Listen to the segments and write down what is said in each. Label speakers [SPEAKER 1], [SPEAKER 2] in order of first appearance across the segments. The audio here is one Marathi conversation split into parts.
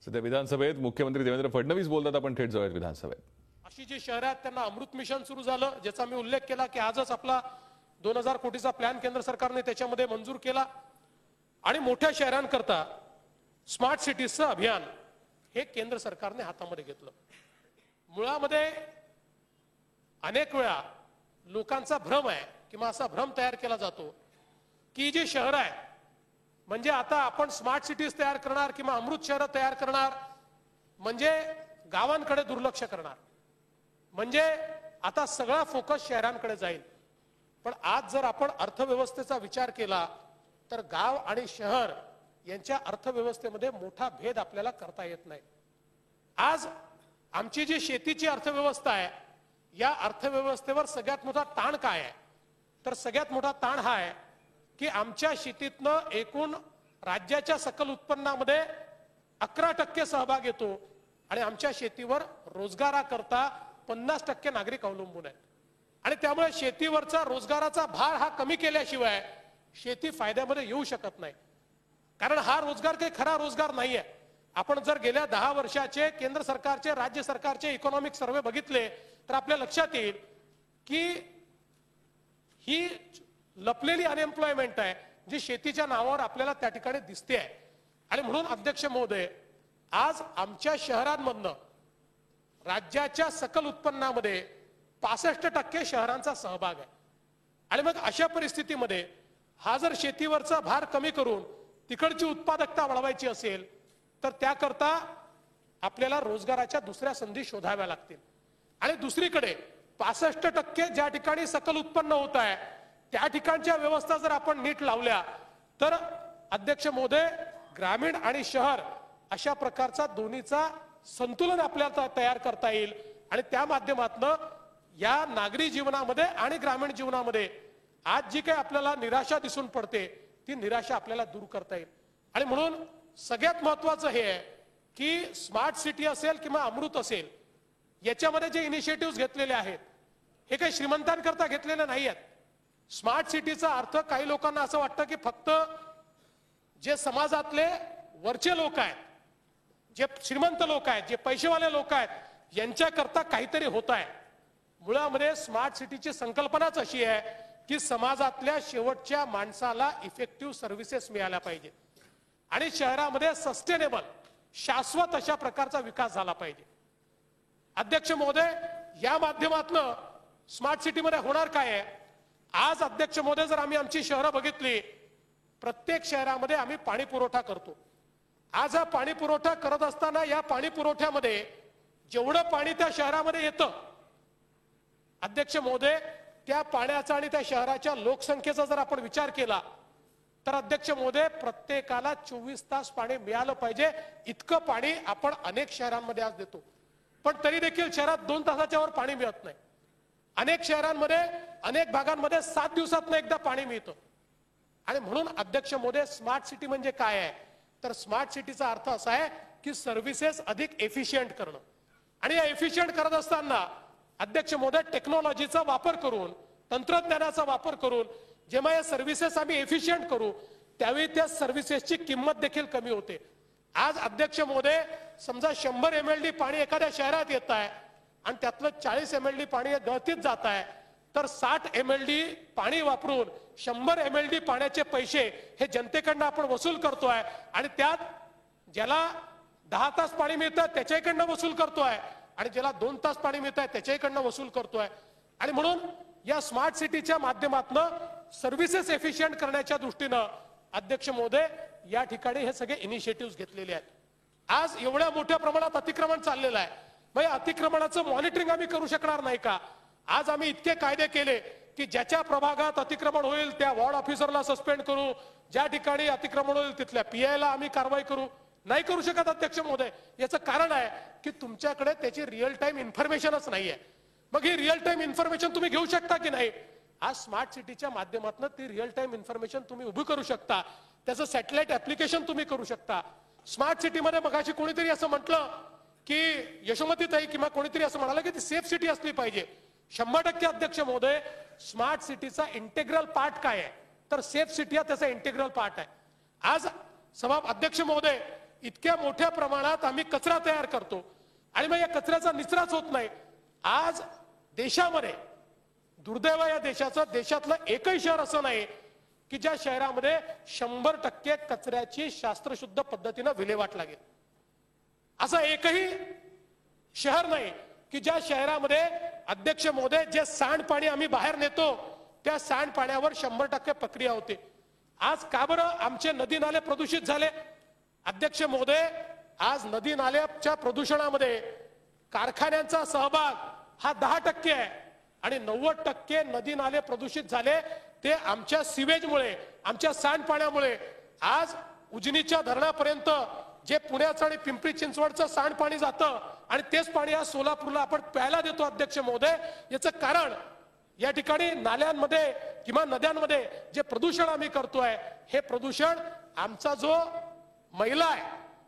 [SPEAKER 1] सध्या विधानसभेत मुख्यमंत्री देवेंद्र फडणवीस बोलतात. आपण थेट जाऊयात विधानसभेत.
[SPEAKER 2] अशी जी शहरं आहेत त्यांना अमृत मिशन सुरू झालं, ज्याचा मी उल्लेख केला की आजच आपला 2000 कोटीचा प्लॅन केंद्र सरकारने त्याच्यामध्ये मंजूर केला. आणि मोठ्या शहरांकरता स्मार्ट सिटीजचं अभियान हे केंद्र सरकारने हातामध्ये घेतलं. मुळामध्ये अनेक वेळा लोकांचा भ्रम आहे किंवा असा भ्रम तयार केला जातो की जी शहर आहे म्हणजे आता आपण स्मार्ट सिटीज तयार करणार किंवा अमृत शहर तयार करणार म्हणजे गावांकडे दुर्लक्ष करणार, म्हणजे आता सगळा फोकस शहरांकडे जाईल. पण आज जर आपण अर्थव्यवस्थेचा विचार केला तर गाव आणि शहर यांच्या अर्थव्यवस्थेमध्ये मोठा भेद आपल्याला करता येत नाही. आज आमची जी शेतीची अर्थव्यवस्था आहे या अर्थव्यवस्थेवर सगळ्यात मोठा ताण काय आहे तर सगळ्यात मोठा ताण हा आहे की आमच्या शेतीतनं एकूण राज्याच्या सकल उत्पन्नामध्ये 11% सहभाग येतो आणि आमच्या शेतीवर रोजगाराकरता 50% नागरिक अवलंबून आहेत. आणि त्यामुळे शेतीवरचा रोजगाराचा भार हा कमी केल्याशिवाय शेती फायद्यामध्ये येऊ शकत नाही. कारण हा रोजगार काही खरा रोजगार नाहीये. आपण जर गेल्या 10 वर्षाचे केंद्र सरकारचे राज्य सरकारचे इकॉनॉमिक सर्वे बघितले तर आपल्या लक्षात येईल की ही लपलेली अनएम्प्लॉयमेंट आहे जी शेतीच्या नावावर आपल्याला त्या ठिकाणी दिसते आहे. आणि म्हणून अध्यक्ष महोदय, आज आमच्या शहरांमधनं राज्याच्या सकल उत्पन्नामध्ये 65% शहरांचा सहभाग आहे. आणि मग अशा परिस्थितीमध्ये हा जर शेतीवरचा भार कमी करून तिकडची उत्पादकता वाढवायची असेल तर त्याकरता आपल्याला रोजगाराच्या दुसऱ्या संधी शोधाव्या लागतील. आणि दुसरीकडे 65% ज्या ठिकाणी सकल उत्पन्न होत आहे त्या ठिकाणच्या व्यवस्था जर आपण नीट लावल्या तर अध्यक्ष महोदय, ग्रामीण आणि शहर अशा प्रकारचा दोन्हीचा संतुलन आपल्याला तयार करता येईल. आणि त्या माध्यमातून या नागरी जीवनामध्ये आणि ग्रामीण जीवनामध्ये आज जी काही आपल्याला निराशा दिसून पडते ती निराशा आपल्याला दूर करता येईल. आणि म्हणून सगळ्यात महत्वाचं हे आहे की स्मार्ट सिटी असेल किंवा अमृत असेल याच्यामध्ये जे इनिशिएटिव्ह घेतलेले आहेत हे काही श्रीमंतांकरता घेतलेले नाही आहेत. स्मार्ट सिटीचा अर्थ काही लोकांना असं वाटतं की फक्त जे समाजातले वरचे लोक आहेत, जे श्रीमंत लोक आहेत, जे पैसेवाले लोक आहेत यांच्याकरता काहीतरी होत आहे. मुळामध्ये स्मार्ट सिटीची संकल्पनाच अशी आहे की समाजातल्या शेवटच्या माणसाला इफेक्टिव्ह सर्व्हिसेस मिळाल्या पाहिजे आणि शहरामध्ये सस्टेनेबल शाश्वत अशा प्रकारचा विकास झाला पाहिजे. अध्यक्ष महोदय, या माध्यमातून स्मार्ट सिटीमध्ये होणार काय आहे? आज अध्यक्ष महोदय, जर आम्ही आमची शहरं बघितली, प्रत्येक शहरामध्ये आम्ही पाणी पुरवठा करतो. आज हा पाणी पुरवठा करत असताना या पाणी पुरवठ्यामध्ये जेवढं पाणी त्या शहरामध्ये येतं अध्यक्ष महोदय, त्या पाण्याचा आणि त्या शहराच्या लोकसंख्येचा जर आपण विचार केला तर अध्यक्ष महोदय, प्रत्येकाला 24 तास पाणी मिळालं पाहिजे इतकं पाणी आपण अनेक शहरांमध्ये आज देतो. पण तरी देखील शहरात 2 तासाच्या वर पाणी मिळत नाही. अनेक शहरांमध्ये अनेक भागांमध्ये 7 दिवसातनं एकदा पाणी मिळतं. आणि म्हणून अध्यक्ष महोदय, स्मार्ट सिटी म्हणजे काय आहे तर स्मार्ट सिटीचा अर्थ असा आहे की सर्व्हिसेस अधिक एफिशियंट करणं. आणि या एफिशियंट करत असताना अध्यक्ष महोदय, टेक्नॉलॉजीचा वापर करून, तंत्रज्ञानाचा वापर करून जेव्हा या सर्व्हिसेस आम्ही एफिशियंट करू त्यावेळी त्या सर्व्हिसेसची किंमत देखील कमी होते. आज अध्यक्ष महोदय, समजा 100 MLD पाणी एखाद्या शहरात येत आहे आणि त्यातलं 40 MLD पाणी गळतीत जात आहे तर 60 MLD पाणी वापरून 100 MLD पाण्याचे पैसे हे जनतेकडनं आपण वसूल करतोय. आणि त्यात ज्याला 10 तास पाणी मिळतं त्याच्याकडनं वसूल करतोय आणि ज्याला 2 तास पाणी मिळत आहे त्याच्याकडनं वसूल करतोय. आणि म्हणून या स्मार्ट सिटीच्या माध्यमातून सर्व्हिसेस एफिशियंट करण्याच्या दृष्टीनं अध्यक्ष महोदय या ठिकाणी हे सगळे इनिशिएटिव्ह घेतलेले आहेत. आज एवढ्या मोठ्या प्रमाणात अतिक्रमण चाललेलं आहे, मग या अतिक्रमणाचं मॉनिटरिंग आम्ही करू शकणार नाही का? आज आम्ही इतके कायदे केले की ज्याच्या प्रभागात अतिक्रमण होईल त्या वॉर्ड ऑफिसरला सस्पेंड करू, ज्या ठिकाणी अतिक्रमण होईल तिथल्या PI ला आम्ही कारवाई करू. नाही करू शकत अध्यक्ष महोदय. याचं कारण आहे की तुमच्याकडे त्याची रिअल टाइम इन्फॉर्मेशनच नाहीये. मग ही रिअल टाइम इन्फॉर्मेशन तुम्ही घेऊ शकता की नाही? आज स्मार्ट सिटीच्या माध्यमातून ती रिअल टाइम इन्फॉर्मेशन तुम्ही उभी करू शकता. त्याचं सॅटेलाइट ऍप्लिकेशन तुम्ही करू शकता. स्मार्ट सिटीमध्ये मगाशी कोणीतरी असं म्हटलं की यशोमतीताई किंवा कोणीतरी असं म्हणाला की ती सेफ सिटी असली पाहिजे. 100% अध्यक्ष महोदय, स्मार्ट सिटीचा इंटेग्रल पार्ट काय आहे तर सेफ सिटी हा त्याचा इंटेग्रल पार्ट आहे. आज अध्यक्ष महोदय, इतक्या मोठ्या प्रमाणात आम्ही कचरा तयार करतो आणि मग या कचऱ्याचा निचराच होत नाही. आज देशामध्ये दुर्दैव या देशाचं देशातलं एकही शहर असं नाही की ज्या शहरामध्ये 100% कचऱ्याची शास्त्रशुद्ध पद्धतीनं विल्हेवाट लागेल. असं एकही शहर नाही की ज्या शहरामध्ये अध्यक्ष महोदय जे सांडपाणी आम्ही बाहेर नेतो त्या सांडपाण्यावर 100% प्रक्रिया होते. आज का बरं आमचे नदी नाले प्रदूषित झाले? अध्यक्ष महोदय, आज नदी नाल्याच्या प्रदूषणामध्ये कारखान्यांचा सहभाग हा 10% आहे आणि 90% नदी नाले प्रदूषित झाले ते आमच्या सिवेजमुळे, आमच्या सांडपाण्यामुळे. आज उजनीच्या धरणापर्यंत जे पुण्याचं आणि पिंपरी चिंचवडचं सांडपाणी जातं आणि तेच पाणी आज सोलापूरला आपण प्यायला देतो. अध्यक्ष महोदय, याचं कारण या ठिकाणी नाल्यांमध्ये किंवा नद्यांमध्ये जे प्रदूषण आम्ही करतोय हे प्रदूषण आमचा जो मैला आहे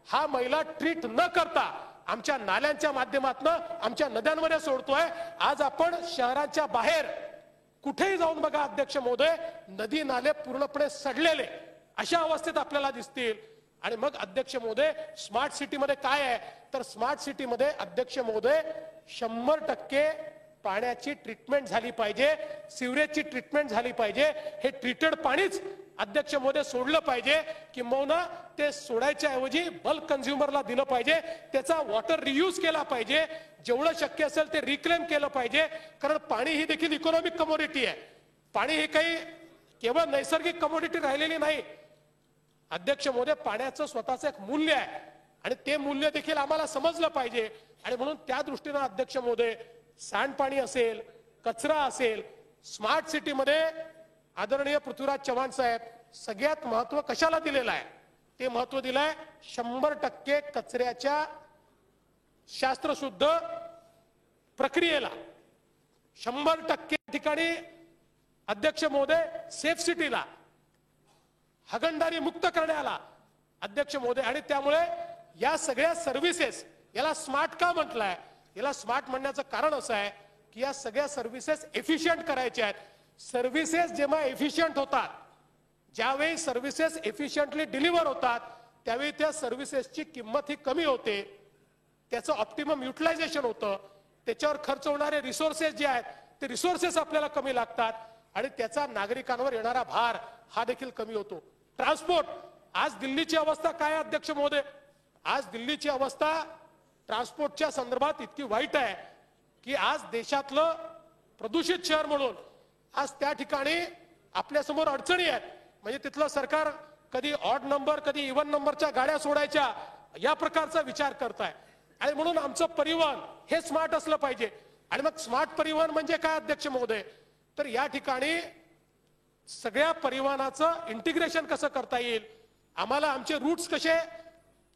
[SPEAKER 2] हा मैला ट्रीट न करता आमच्या नाल्यांच्या माध्यमातून आमच्या नद्यांमध्ये सोडतोय. आज आपण शहराच्या बाहेर कुठेही जाऊन बघा अध्यक्ष महोदय, नदी नाले पूर्णपणे सडलेले अशा अवस्थेत आपल्याला दिसतील. आणि मग अध्यक्ष महोदय, स्मार्ट सिटीमध्ये काय आहे तर स्मार्ट सिटीमध्ये अध्यक्ष महोदय 100% पाण्याची ट्रीटमेंट झाली पाहिजे, सिवरेजची ट्रीटमेंट झाली पाहिजे. हे ट्रीटेड पाणीच अध्यक्ष महोदय सोडलं पाहिजे, किंबहुना ते सोडायच्या ऐवजी बल्क कन्झ्युमरला दिलं पाहिजे. त्याचा वॉटर रियूज केला पाहिजे, जेवढं शक्य असेल ते रिक्लेम केलं पाहिजे. कारण पाणी ही देखील इकॉनॉमिक कमोडिटी आहे. पाणी ही काही केवळ नैसर्गिक कमोडिटी राहिलेली नाही. अध्यक्ष महोदय, पाण्याचं स्वतःचं एक मूल्य आहे आणि ते मूल्य देखील आम्हाला समजलं पाहिजे. आणि म्हणून त्या दृष्टीनं अध्यक्ष महोदय, सांडपाणी असेल, कचरा असेल, स्मार्ट सिटीमध्ये आदरणीय पृथ्वीराज चव्हाण साहेब सगळ्यात महत्व कशाला दिलेलं आहे? ते महत्व दिलंय 100% कचऱ्याच्या शास्त्रशुद्ध प्रक्रियेला. 100% ठिकाणी अध्यक्ष महोदय सेफ सिटीला, हगणदारी मुक्त करण्याला अध्यक्ष महोदय. आणि त्यामुळे या सगळ्या सर्व्हिसेस, याला स्मार्ट का म्हटलंय? याला स्मार्ट म्हणण्याचं कारण असं आहे की या सगळ्या सर्व्हिसेस एफिशियंट करायच्या आहेत. सर्व्हिसेस जेव्हा एफिशियंट होतात, ज्यावेळी सर्व्हिसेस एफिशियंटली डिलिव्हर होतात त्यावेळी त्या सर्व्हिसेसची किंमत ही कमी होते, त्याचं ऑप्टिमम युटिलायझेशन होतं, त्याच्यावर खर्च होणारे रिसोर्सेस जे आहेत ते रिसोर्सेस आपल्याला कमी लागतात आणि त्याचा नागरिकांवर येणारा भार हा देखील कमी होतो. ट्रान्सपोर्ट, आज दिल्लीची अवस्था काय आहे अध्यक्ष महोदय? आज दिल्लीची अवस्था ट्रान्सपोर्टच्या संदर्भात इतकी वाईट आहे की आज देशातलं प्रदूषित शहर म्हणून आज त्या ठिकाणी आपल्या समोर अडचणी आहेत. म्हणजे तिथलं सरकार कधी ऑड नंबर कधी इव्हन नंबरच्या गाड्या सोडायच्या या प्रकारचा विचार करताय. आणि म्हणून आमचं परिवहन हे स्मार्ट असलं पाहिजे. आणि मग स्मार्ट परिवहन म्हणजे काय अध्यक्ष महोदय? तर या ठिकाणी सगळ्या परिवहनाचं इंटिग्रेशन कसं करता येईल, आम्हाला आमचे रूट्स कसे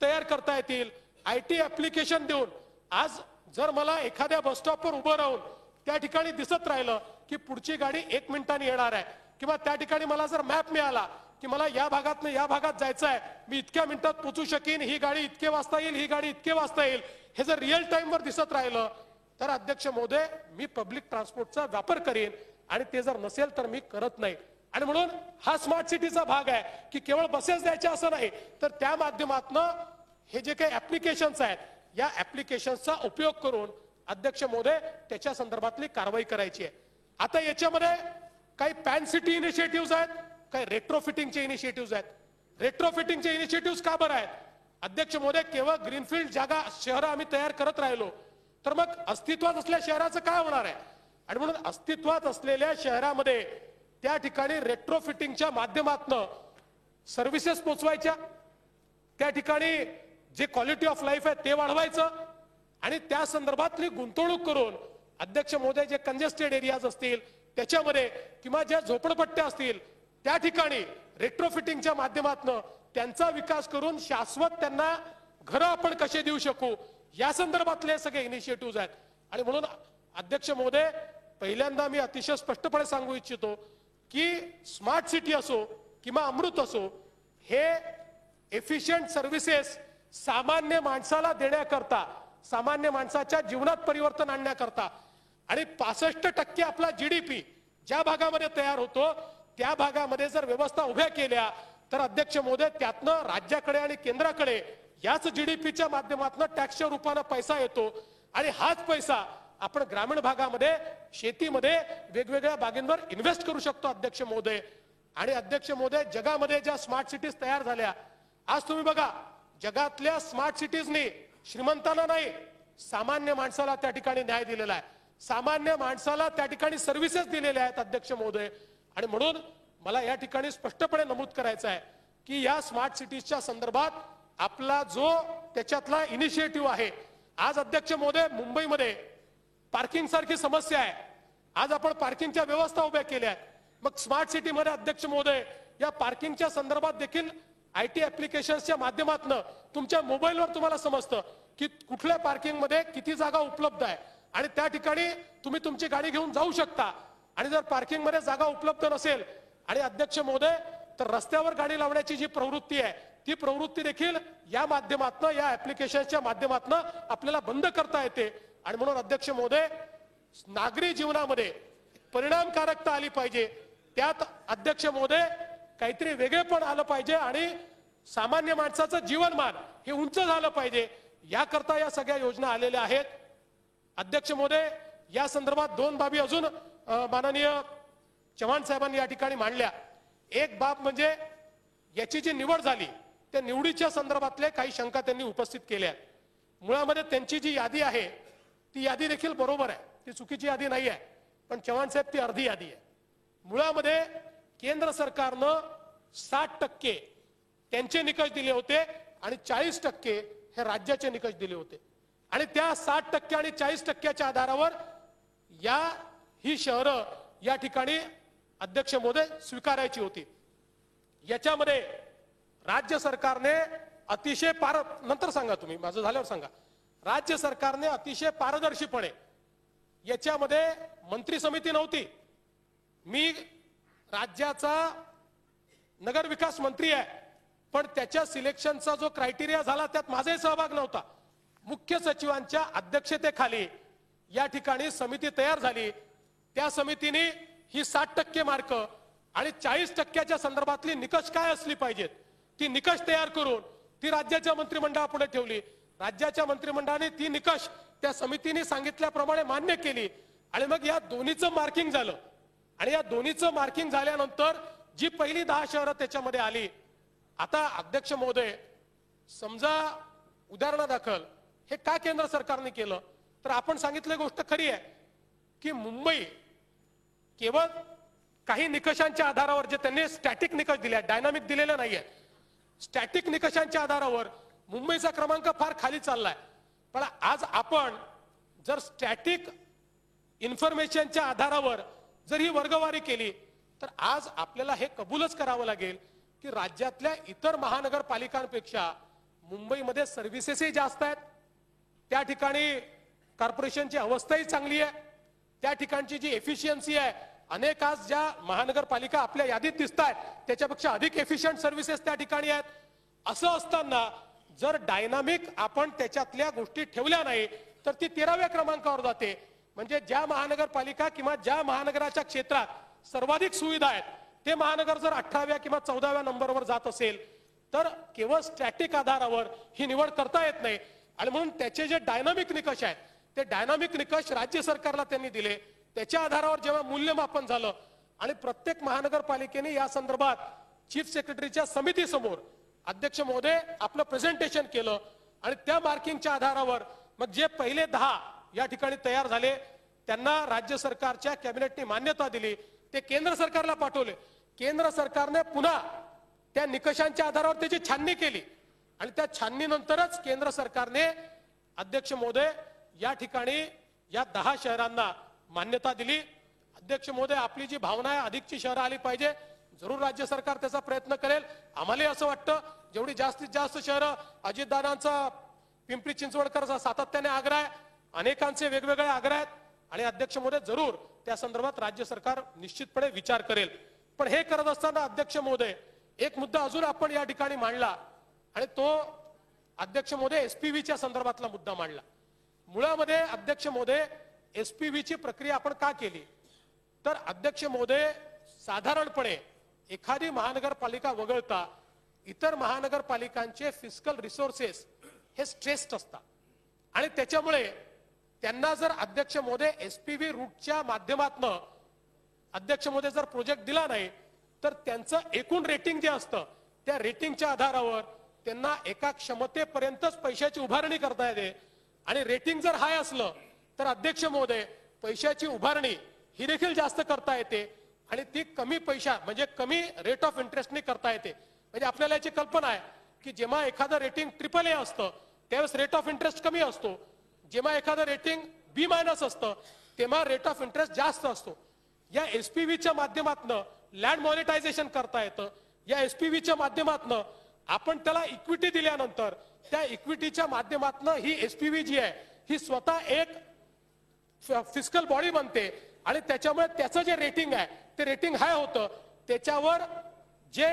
[SPEAKER 2] तयार करता येतील, IT ऍप्लिकेशन देऊन. आज जर मला एखाद्या बस स्टॉपवर उभं राहून त्या ठिकाणी दिसत राहिलं की पुढची गाडी 1 मिनिटांनी येणार आहे, किंवा त्या ठिकाणी मला जर मॅप मिळाला की मला या भागातनं या भागात जायचं आहे, मी इतक्या मिनिटात पोहोचू शकेन, ही गाडी इतके वाजता येईल, ही गाडी इतके वाजता येईल, हे जर रिअल टाइमवर दिसत राहिलं तर अध्यक्ष महोदय मी पब्लिक ट्रान्सपोर्टचा वापर करेन. आणि ते जर नसेल तर मी करत नाही. आणि म्हणून हा स्मार्ट सिटीचा भाग आहे की केवळ बसेस द्यायच्या असं नाही, तर त्या माध्यमातनं हे जे काही ऍप्लिकेशन्स आहेत या ऍप्लिकेशन्सचा उपयोग करून अध्यक्ष महोदय त्याच्या संदर्भातली कारवाई करायची आहे. आता याच्यामध्ये काही पॅन सिटी इनिशिएटिव्ह आहेत, काही रेट्रोफिटिंगचे इनिशिएटिव्ह आहेत. रेट्रोफिटिंगचे इनिशिएटिव्ह का बरं आहेत अध्यक्ष महोदय? केवळ ग्रीनफील्ड जागा शहरं आम्ही तयार करत राहिलो तर मग अस्तित्वात असलेल्या शहराचं काय होणार आहे? आणि म्हणून अस्तित्वात असलेल्या शहरामध्ये त्या ठिकाणी रेट्रोफिटिंगच्या माध्यमातून सर्व्हिसेस पोहोचवायच्या, त्या ठिकाणी जे क्वालिटी ऑफ लाईफ आहे ते वाढवायचं आणि त्या संदर्भातली गुंतवणूक करून अध्यक्ष महोदय जे कंजेस्टेड एरियाज असतील त्याच्यामध्ये किंवा ज्या झोपडपट्ट्या असतील त्या ठिकाणी रेट्रोफिटिंगच्या माध्यमातून त्यांचा विकास करून शाश्वत त्यांना घरं आपण कसे देऊ शकू या संदर्भातले सगळे इनिशिएटिव्ह आहेत. आणि म्हणून अध्यक्ष महोदय पहिल्यांदा मी अतिशय स्पष्टपणे सांगू इच्छितो की स्मार्ट सिटी असो किंवा अमृत असो, हे एफिशियंट सर्व्हिसेस सामान्य माणसाला देण्याकरता, सामान्य माणसाच्या जीवनात परिवर्तन आणण्याकरता आणि 65% आपला GDP ज्या भागामध्ये तयार होतो त्या भागामध्ये जर व्यवस्था उभ्या केल्या तर अध्यक्ष महोदय त्यातनं राज्याकडे आणि केंद्राकडे याच जीडीपीच्या माध्यमातून टॅक्सच्या रूपाने पैसा येतो आणि हाच पैसा आपण ग्रामीण भागामध्ये शेतीमध्ये वेगवेगळ्या बागेंवर इन्व्हेस्ट करू शकतो अध्यक्ष महोदय. आणि अध्यक्ष महोदय, जगामध्ये ज्या स्मार्ट सिटीज तयार झाल्या, आज तुम्ही बघा जगातल्या स्मार्ट सिटीजनी श्रीमंतांना नाही सामान्य माणसाला त्या ठिकाणी न्याय दिलेला आहे, सामान्य माणसाला त्या ठिकाणी सर्व्हिसेस दिलेल्या आहेत अध्यक्ष महोदय. आणि म्हणून मला या ठिकाणी स्पष्टपणे नमूद करायचं आहे की या स्मार्ट सिटीजच्या संदर्भात आपला जो त्याच्यातला इनिशिएटिव्ह आहे, आज अध्यक्ष महोदय मुंबईमध्ये पार्किंग सारखी समस्या आहे, आज आपण पार्किंगच्या व्यवस्था उभ्या केल्या आहेत. मग स्मार्ट सिटीमध्ये अध्यक्ष महोदय या पार्किंगच्या संदर्भात देखील IT ऍप्लिकेशन्सच्या माध्यमातून तुमच्या मोबाईलवर तुम्हाला समजतं की कुठल्या पार्किंगमध्ये किती जागा उपलब्ध आहे आणि त्या ठिकाणी तुम्ही तुमची गाडी घेऊन जाऊ शकता. आणि जर पार्किंगमध्ये जागा उपलब्ध नसेल आणि अध्यक्ष महोदय तर रस्त्यावर गाडी लावण्याची जी प्रवृत्ती आहे ती प्रवृत्ती देखील या माध्यमातून या ऍप्लिकेशनच्या माध्यमातून आपल्याला बंद करता येते. आणि म्हणून अध्यक्ष महोदय नागरी जीवनामध्ये परिणामकारकता आली पाहिजे, त्यात अध्यक्ष महोदय काहीतरी वेगळेपण आलं पाहिजे आणि सामान्य माणसाचं जीवनमान हे उंच झालं पाहिजे, याकरता या सगळ्या योजना आलेल्या आहेत. अध्यक्ष महोदय, या संदर्भात दोन बाबी अजून माननीय चव्हाण साहेबांनी या ठिकाणी मांडल्या. एक बाब म्हणजे याची जी निवड झाली त्या निवडीच्या संदर्भातले काही शंका त्यांनी उपस्थित केल्या. मुळामध्ये त्यांची जी यादी आहे ती यादी देखील बरोबर आहे, ती चुकीची यादी नाही आहे, पण चव्हाण साहेब ती अर्धी यादी आहे. मुळामध्ये केंद्र सरकारनं 60% त्यांचे निकष दिले होते आणि 40% हे राज्याचे निकष दिले होते. आणि त्या 60% आणि 40%च्या आधारावर ही शहरं या ठिकाणी अध्यक्ष महोदय स्वीकारायची होती. याच्यामध्ये राज्य सरकारने अतिशय नंतर सांगा, तुम्ही माझं झाल्यावर सांगा. राज्य सरकारने अतिशय पारदर्शीपणे याच्यामध्ये मंत्री समिती नव्हती, मी राज्याचा नगर विकास मंत्री आहे, पण त्याच्या सिलेक्शनचा जो क्रायटेरिया झाला त्यात माझाही सहभाग नव्हता. मुख्य सचिवांच्या अध्यक्षतेखाली या ठिकाणी समिती तयार झाली. त्या समितीने ही 60% मार्क आणि 40%च्या संदर्भातली निकष काय असली पाहिजेत ती निकष तयार करून ती राज्याच्या मंत्रिमंडळापुढे ठेवली. राज्याच्या मंत्रिमंडळाने ती निकष त्या समितीने सांगितल्याप्रमाणे मान्य केली आणि मग या दोन्हीचं मार्किंग झालं. आणि या दोन्हीचं मार्किंग झाल्यानंतर जी पहिली 10 शहरं त्याच्यामध्ये आली. आता अध्यक्ष महोदय, समजा उदाहरणादाखल हे का केंद्र सरकारने केलं तर आपण सांगितली गोष्ट खरी आहे की मुंबई केवळ काही निकषांच्या आधारावर, जे त्यांनी स्टॅटिक निकष दिले, डायनामिक दिलेले नाहीये, स्टॅटिक निकषांच्या आधारावर मुंबईचा क्रमांक फार खाली चाललाय. पण आज आपण जर स्टॅटिक इन्फॉर्मेशनच्या आधारावर जर ही वर्गवारी केली तर आज आपल्याला हे कबूलच करावं लागेल की राज्यातल्या इतर महानगरपालिकांपेक्षा मुंबईमध्ये सर्व्हिसेसही जास्त आहेत, त्या ठिकाणी कॉर्पोरेशनची अवस्थाही चांगली आहे, त्या ठिकाणची जी एफिशियन्सी आहे, अनेक आज ज्या महानगरपालिका आपल्या यादीत दिसत आहेत त्याच्यापेक्षा अधिक एफिशियंट सर्व्हिसेस त्या ठिकाणी आहेत. असं असताना जर डायनामिक आपण त्याच्यातल्या गोष्टी ठेवल्या नाही तर ती 13व्या क्रमांकावर जाते. म्हणजे ज्या महानगरपालिका किंवा ज्या महानगराच्या क्षेत्रात सर्वाधिक सुविधा आहेत ते महानगर जर 18व्या किंवा 14व्या नंबरवर जात असेल तर केवळ स्टॅटिक आधारावर ही निवड करता येत नाही. आणि म्हणून त्याचे जे डायनामिक निकष आहेत ते डायनामिक निकष राज्य सरकारला त्यांनी दिले. त्याच्या आधारावर जेव्हा मूल्यमापन झालं आणि प्रत्येक महानगरपालिकेने या संदर्भात चीफ सेक्रेटरीच्या समितीसमोर अध्यक्ष महोदय आपलं प्रेझेंटेशन केलं आणि त्या मार्किंगच्या आधारावर मग जे पहिले 10 या ठिकाणी तयार झाले त्यांना राज्य सरकारच्या कॅबिनेटने मान्यता दिली, ते केंद्र सरकारला पाठवले. केंद्र सरकारने पुन्हा त्या निकषांच्या आधारावर त्याची छाननी केली आणि त्या छाननीनंतरच केंद्र सरकारने अध्यक्ष महोदय या ठिकाणी या 10 शहरांना मान्यता दिली. अध्यक्ष महोदय, आपली जी भावना आहे अधिकची शहरं आली पाहिजे, जरूर राज्य सरकार त्याचा प्रयत्न करेल. आम्हालाही असं वाटतं जेवढी जास्तीत जास्त शहरं, अजितदादांचा पिंपरी चिंचवडकरचा सातत्याने आग्रह आहे, अनेकांचे वेगवेगळे आग्रह आहेत आणि अध्यक्ष महोदय जरूर त्या संदर्भात राज्य सरकार निश्चितपणे विचार करेल. पण हे करत असताना अध्यक्ष महोदय एक मुद्दा अजून आपण या ठिकाणी मांडला आणि तो अध्यक्ष महोदय एसपीव्हीच्या संदर्भातला मुद्दा मांडला. मुळामध्ये अध्यक्ष महोदय एसपीव्हीची प्रक्रिया आपण का केली तर अध्यक्ष महोदय साधारणपणे एखादी महानगरपालिका वगळता इतर महानगरपालिकांचे फिस्कल रिसोर्सेस हे स्ट्रेस्ड असतात आणि त्याच्यामुळे त्यांना जर अध्यक्ष महोदय एसपीव्ही रूटच्या माध्यमातून अध्यक्ष महोदय जर प्रोजेक्ट दिला नाही तर त्यांचं एकूण रेटिंग जे असतं त्या रेटिंगच्या आधारावर त्यांना एका क्षमतेपर्यंतच पैशाची उभारणी करता येते आणि रेटिंग जर हाय असलं तर अध्यक्ष महोदय पैशाची उभारणी ही देखील जास्त करता येते आणि ती कमी पैशा म्हणजे कमी रेट ऑफ इंटरेस्टने करता येते. म्हणजे आपल्याला याची कल्पना आहे की जेव्हा एखादं रेटिंग AAA असतं त्यावेळेस रेट ऑफ इंटरेस्ट कमी असतो, जेव्हा एखादं रेटिंग B- असतं तेव्हा रेट ऑफ इंटरेस्ट जास्त असतो. या एसपीव्हीच्या माध्यमातून लँड मॉनिटायझेशन करता येतं. या एसपीव्हीच्या माध्यमातून आपण त्याला इक्विटी दिल्यानंतर त्या इक्विटीच्या माध्यमातून ही एसपीव्ही जी आहे ही स्वतः एक फिस्कल बॉडी बनते आणि त्याच्यामुळे त्याचं जे रेटिंग आहे ते रेटिंग हाय होतं. त्याच्यावर जे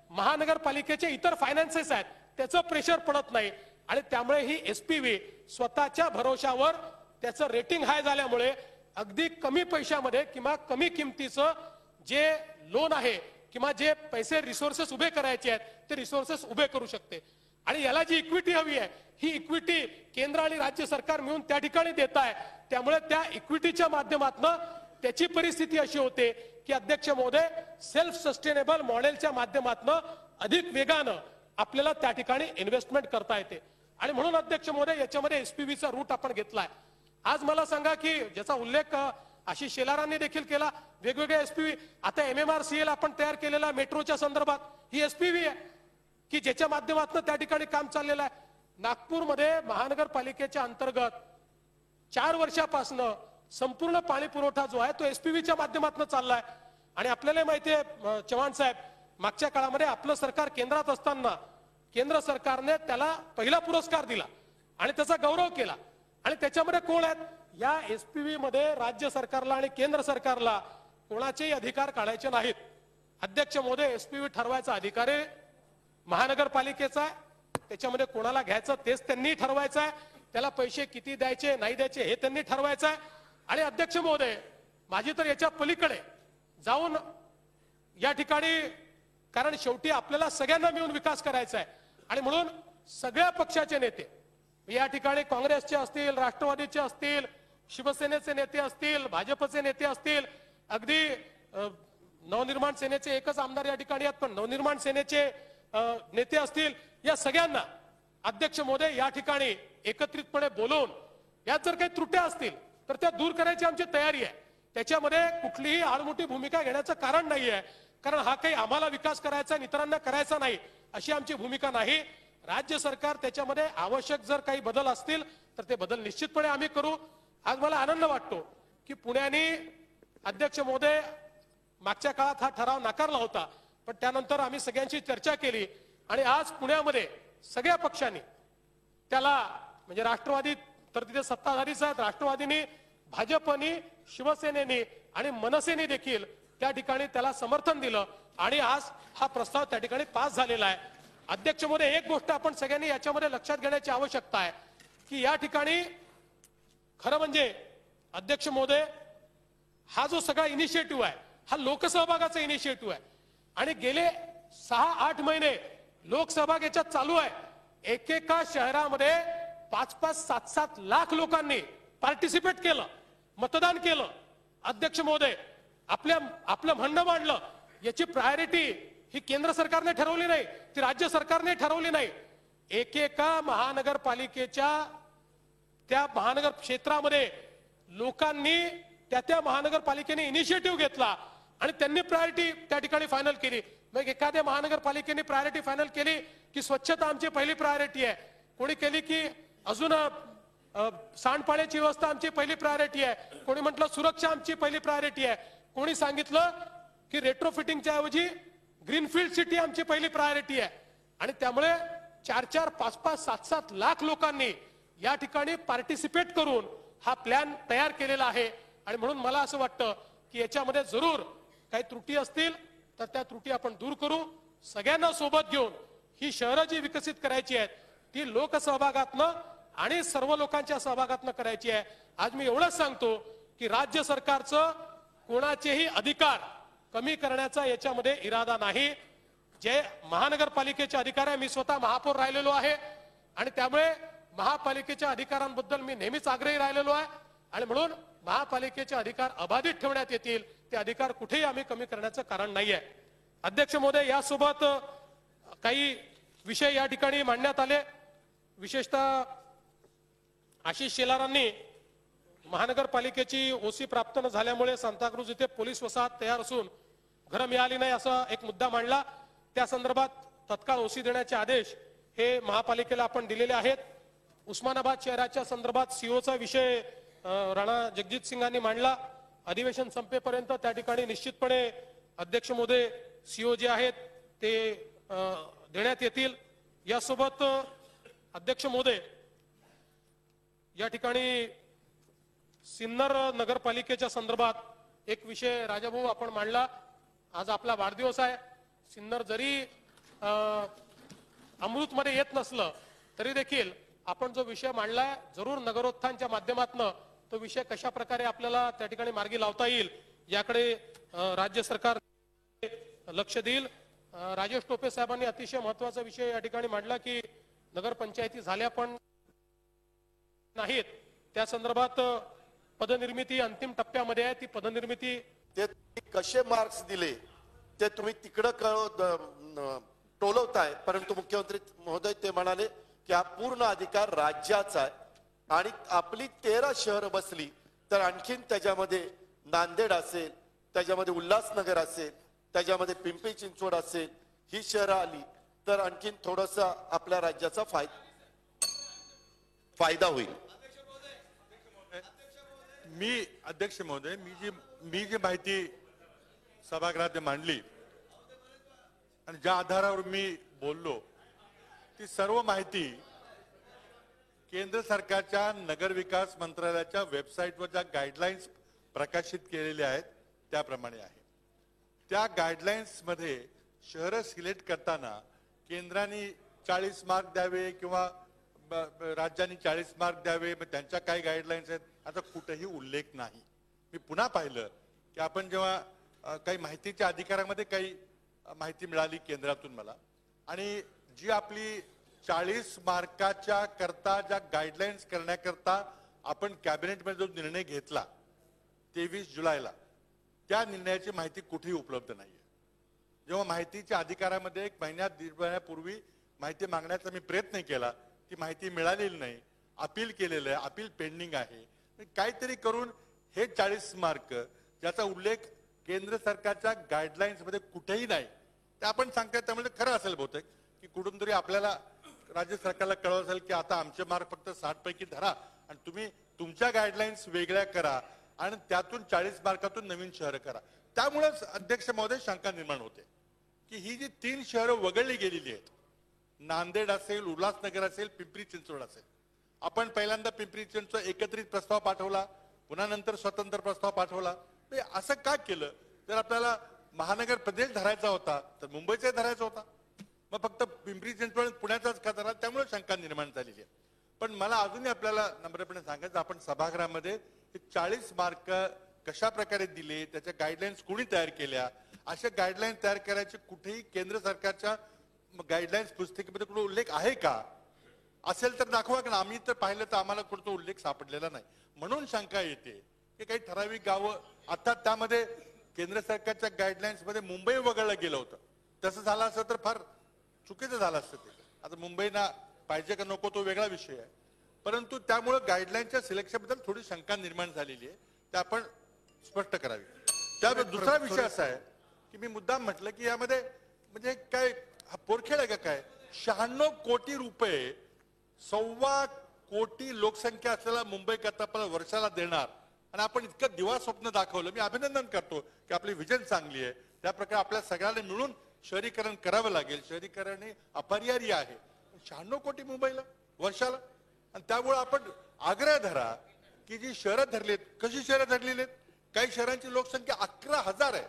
[SPEAKER 2] महानगरपालिकेचे इतर फायनान्सेस आहेत त्याचं प्रेशर पडत नाही आणि त्यामुळे ही एसपीव्ही स्वतःच्या भरोशावर त्याचं रेटिंग हाय झाल्यामुळे अगदी कमी पैशामध्ये किंवा कमी किमतीचं जे लोन आहे किंवा जे पैसे रिसोर्सेस उभे करायचे आहेत ते रिसोर्सेस उभे करू शकते. आणि याला जी इक्विटी हवी आहे ही इक्विटी केंद्र आणि राज्य सरकार मिळून त्या ठिकाणी देत आहे. त्यामुळे त्या इक्विटीच्या माध्यमातून त्याची परिस्थिती अशी होते की अध्यक्ष महोदय सेल्फ सस्टेनेबल मॉडेलच्या माध्यमातून अधिक वेगानं आपल्याला त्या ठिकाणी इन्व्हेस्टमेंट करता येते. आणि म्हणून अध्यक्ष महोदय याच्यामध्ये एसपीव्हीचा रूट आपण घेतलाय. आज मला सांगा की ज्याचा उल्लेख आशिष शेलारांनी देखील केला, वेगवेगळ्या एसपीव्ही, आता MMRCL आपण तयार केलेला मेट्रोच्या संदर्भात ही एसपीव्ही आहे की ज्याच्या माध्यमातून त्या ठिकाणी काम चाललेलं आहे. नागपूरमध्ये महानगरपालिकेच्या अंतर्गत 4 वर्षापासून संपूर्ण पाणी पुरवठा जो आहे तो एसपीव्हीच्या माध्यमातून चाललाय. आणि आपल्याला माहिती आहे चव्हाण साहेब, मागच्या काळामध्ये आपलं सरकार केंद्रात असताना केंद्र सरकारने त्याला पहिला पुरस्कार दिला आणि त्याचा गौरव केला. आणि त्याच्यामध्ये कोण आहेत, या एसपीव्ही मध्ये राज्य सरकारला आणि केंद्र सरकारला कोणाचेही अधिकार काढायचे नाहीत. अध्यक्ष महोदय एसपीव्ही ठरवायचा अधिकार आहे महानगरपालिकेचा आहे. त्याच्यामध्ये कोणाला घ्यायचं तेच त्यांनी ठरवायचं आहे. त्याला पैसे किती द्यायचे नाही द्यायचे हे त्यांनी ठरवायचं आहे. आणि अध्यक्ष महोदय माझी तर याच्या पलीकडे जाऊन या ठिकाणी, कारण शेवटी आपल्याला सगळ्यांना मिळून विकास करायचा आहे आणि म्हणून सगळ्या पक्षाचे नेते या ठिकाणी काँग्रेसचे असतील, राष्ट्रवादीचे असतील, शिवसेनेचे नेते असतील, भाजपचे नेते असतील, अगदी नवनिर्माण सेनेचे एकच आमदार या ठिकाणी आहेत पण नवनिर्माण सेनेचे नेते असतील, या सगळ्यांना अध्यक्ष महोदय या ठिकाणी एकत्रितपणे बोलवून यात जर काही त्रुट्या असतील तर त्या दूर करायची आमची तयारी आहे. त्याच्यामध्ये कुठलीही आडमुठी भूमिका घेण्याचं कारण नाहीये, कारण हा काही आम्हाला विकास करायचा आणि इतरांना करायचा नाही अशी आमची भूमिका नाही. राज्य सरकार त्याच्यामध्ये आवश्यक जर काही बदल असतील तर ते बदल निश्चितपणे आम्ही करू. आज मला आनंद वाटतो की पुण्याने अध्यक्ष महोदय मागच्या काळात हा ठराव नाकारला होता पण त्यानंतर आम्ही सगळ्यांची चर्चा केली आणि आज पुण्यामध्ये सगळ्या पक्षांनी त्याला, म्हणजे राष्ट्रवादी तर तिथे सत्ताधारीच आहेत, राष्ट्रवादीने, भाजपने, शिवसेनेने आणि मनसेने देखील त्या ठिकाणी त्याला समर्थन दिलं आणि आज हा प्रस्ताव त्या ठिकाणी पास झालेला आहे. अध्यक्ष महोदय एक गोष्ट आपण सगळ्यांनी याच्यामध्ये लक्षात घेण्याची आवश्यकता आहे की या ठिकाणी खरं म्हणजे अध्यक्ष महोदय हा जो सगळा इनिशिएटिव्ह आहे हा लोकसहभागाचा इनिशिएटिव्ह आहे आणि गेले 6-8 महिने लोकसहभाग याच्यात चालू आहे. एकेका शहरामध्ये 5-5, 7-7 लाख लोकांनी पार्टिसिपेट केलं, मतदान केलं. अध्यक्ष महोदय आपलं म्हणणं मांडलं. याची प्रायोरिटी ही केंद्र सरकारने ठरवली नाही, ती राज्य सरकारने ठरवली नाही. एकेका महानगरपालिकेच्या त्या महानगर क्षेत्रामध्ये लोकांनी त्या महानगरपालिकेने इनिशिएटिव्ह घेतला आणि त्यांनी प्रायोरिटी त्या ठिकाणी फायनल केली. मग एखाद्या महानगरपालिकेने प्रायोरिटी फायनल केली की स्वच्छता आमची पहिली प्रायोरिटी आहे, कोणी केली की अजून सांडपाण्याची व्यवस्था आमची पहिली प्रायोरिटी आहे, कोणी म्हटलं सुरक्षा आमची पहिली प्रायोरिटी आहे, कोणी सांगितलं की रेट्रोफिटिंगच्या ऐवजी ग्रीनफील्ड सिटी आमची पहिली प्रायोरिटी आहे. आणि त्यामुळे 4-4, 5-5, 7-7 लाख लोकांनी या ठिकाणी पार्टिसिपेट करून हा प्लॅन तयार केलेला आहे. आणि म्हणून मला असं वाटतं की याच्यामध्ये जरूर काही त्रुटी असतील तर त्या त्रुटी आपण दूर करू. सगळ्यांना सोबत घेऊन ही शहरं जी विकसित करायची आहेत ती लोकसहभागातनं आणि सर्व लोकांच्या सहभागातनं करायची आहे. आज मी एवढंच सांगतो की राज्य सरकारचं कोणाचेही अधिकार कमी करण्याचा याच्यामध्ये इरादा नाही. जे महानगरपालिकेचे अधिकार आहे, मी स्वतः महापौर राहिलेलो आहे आणि त्यामुळे महापालिकेच्या अधिकारांबद्दल मी नेहमीच आग्रही राहिलेलो आहे आणि म्हणून महापालिकेचे अधिकार अबाधित ठेवण्यात येतील. ते अधिकार कुठेही आम्ही कमी करण्याचं कारण नाहीये. अध्यक्ष महोदय, यासोबत काही विषय या ठिकाणी मांडण्यात आले. विशेषतः आशिष शेलारांनी महानगरपालिकेची ओसी प्राप्त न झाल्यामुळे सांताक्रूज इथे पोलीस वसाहत तयार असून घरं मिळाली नाही असा एक मुद्दा मांडला. त्या संदर्भात तत्काळ ओसी देण्याचे आदेश हे महापालिकेला आपण दिलेले आहेत. उस्मानाबाद शहराच्या संदर्भात सीओचा विषय राणा जगजित सिंगांनी मांडला. अधिवेशन संपेपर्यंत त्या ठिकाणी निश्चितपणे अध्यक्ष महोदय सीओ जे आहेत ते देण्यात येतील. यासोबत अध्यक्ष महोदय या ठिकाणी सिन्नर नगरपालिकेच्या संदर्भात एक विषय राजाभाऊ आपण मांडला. आज आपला वाढदिवस आहे. सिन्नर जरी अमृतमध्ये येत नसलं तरी देखील आपण जो विषय मांडलाय जरूर नगरोत्थानच्या माध्यमातून तो विषय कशा प्रकारे आपल्याला त्या ठिकाणी मार्गी लावता येईल याकडे राज्य सरकार लक्ष देईल. राजेश टोपे साहेबांनी अतिशय महत्वाचा विषय या ठिकाणी मांडला की नगरपंचायती झाल्या पण नाहीत. त्या संदर्भात पदनिर्मिती अंतिम टप्प्यामध्ये आहे. ती पदनिर्मिती
[SPEAKER 3] ते कसे मार्क्स दिले ते तुम्ही तिकडं टोलवताय, परंतु मुख्यमंत्री महोदय ते म्हणाले की हा पूर्ण अधिकार राज्याचा आहे आणि आपली 13 शहरं बसली तर आणखीन त्याच्यामध्ये नांदेड असेल, त्याच्यामध्ये उल्हासनगर असेल, त्याच्यामध्ये पिंपरी चिंचवड असेल, ही शहरं आली तर आणखीन थोडासा आपल्या राज्याचा फायदा होईल.
[SPEAKER 4] मी अध्यक्ष महोदय मी जी माहिती सभागृहात मांडली आणि ज्या आधारावर मी बोललो ती सर्व माहिती केंद्र सरकारच्या नगर विकास मंत्रालयाच्या वेबसाईटवर ज्या गाईडलाईन्स प्रकाशित केलेल्या आहेत त्याप्रमाणे आहे. त्या गाईडलाईन्स मध्ये शहरं सिलेक्ट करताना केंद्राने 40 मार्क द्यावे किंवा राज्यांनी 40 मार्क द्यावे, त्यांच्या काही गाईडलाईन्स आहेत, आता कुठेही उल्लेख नाही. मी पुन्हा पाहिलं की आपण जेव्हा काही माहितीच्या अधिकारामध्ये काही माहिती मिळाली केंद्रातून मला, आणि जी आपली 40 मार्काच्या करता ज्या गाईडलाईन्स करण्याकरता आपण कॅबिनेटमध्ये जो निर्णय घेतला 23 जुलैला, त्या निर्णयाची माहिती कुठेही उपलब्ध नाहीये. जेव्हा माहितीच्या अधिकारामध्ये 1 महिन्यात 1.5 महिन्यापूर्वी माहिती मागण्याचा मी प्रयत्न केला, ती माहिती मिळालेली नाही. अपील केलेलं आहे, अपील पेंडिंग आहे. काहीतरी करून हे 40 मार्क ज्याचा उल्लेख केंद्र सरकारच्या गाईडलाईन्स मध्ये कुठेही नाही ते आपण सांगताय, त्यामुळे खरं असेल बहुतेक की कुठून तरी आपल्याला राज्य सरकारला कळवलं असेल की आता आमचे मार्क फक्त 60 पैकी धरा आणि तुम्ही तुमच्या गाईडलाईन्स वेगळ्या करा आणि त्यातून 40 मार्कातून नवीन शहरं करा. त्यामुळेच अध्यक्ष महोदय शंका निर्माण होते की ही जी 3 शहरं वगळली गेलेली आहेत, नांदेड असेल, उल्हासनगर असेल, पिंपरी चिंचवड असेल, आपण पहिल्यांदा पिंपरी चिंचवड एकत्रित प्रस्ताव पाठवला, पुन्हा नंतर स्वतंत्र प्रस्ताव पाठवला. असं का केलं? जर आपल्याला महानगर प्रदेश धरायचा होता तर मुंबईचा धरायचा होता, मग फक्त पिंपरी चिंचवड पुण्याचाच का धरा? त्यामुळे शंका निर्माण झालेली आहे. पण मला अजूनही आपल्याला नम्रपणे सांगायचं, आपण सभागृहामध्ये 40 मार्क कशा प्रकारे दिले, त्याच्या गाईडलाईन्स कोणी तयार केल्या, अशा गाईडलाईन तयार करायचे कुठेही केंद्र सरकारच्या गाईडलाईन्स पुस्तिकेमध्ये कुठे उल्लेख आहे का? असेल तर दाखवा. कारण आम्ही तर पाहिलं तर आम्हाला कुठं उल्लेख सापडलेला नाही. म्हणून शंका येते की काही ठराविक गावं, अर्थात त्यामध्ये केंद्र सरकारच्या गाईडलाईन्स मध्ये मुंबई वगळलं गेलं होतं. तसं झालं असतं तर फार चुकीचं झालं असतं ते. आता मुंबईना पाहिजे का नको तो वेगळा विषय आहे, परंतु त्यामुळे गाईडलाईनच्या सिलेक्शनबद्दल थोडी शंका निर्माण झालेली आहे, ते आपण स्पष्ट करावी. त्यावर दुसरा विषय असा आहे की मी मुद्दाम म्हटलं की यामध्ये म्हणजे काय हा पोरखेड आहे का काय? 96 कोटी रुपये 1.25 कोटी लोकसंख्या असलेला मुंबई करता आपल्याला वर्षाला देणार आणि आपण इतकं दिवा स्वप्न दाखवलं. मी अभिनंदन करतो की आपली विजन चांगली आहे. त्या प्रकारे आपल्या सगळ्यांना मिळून शहरीकरण करावं लागेल. शहरीकरण हे अपरिहार्य आहे. 96 कोटी मुंबईला वर्षाला, आणि त्यामुळे आपण आग्रह धरा की जी शहरं धरलीत, कशी शहरं धरलेली आहेत? काही शहरांची लोकसंख्या 11,000 आहे.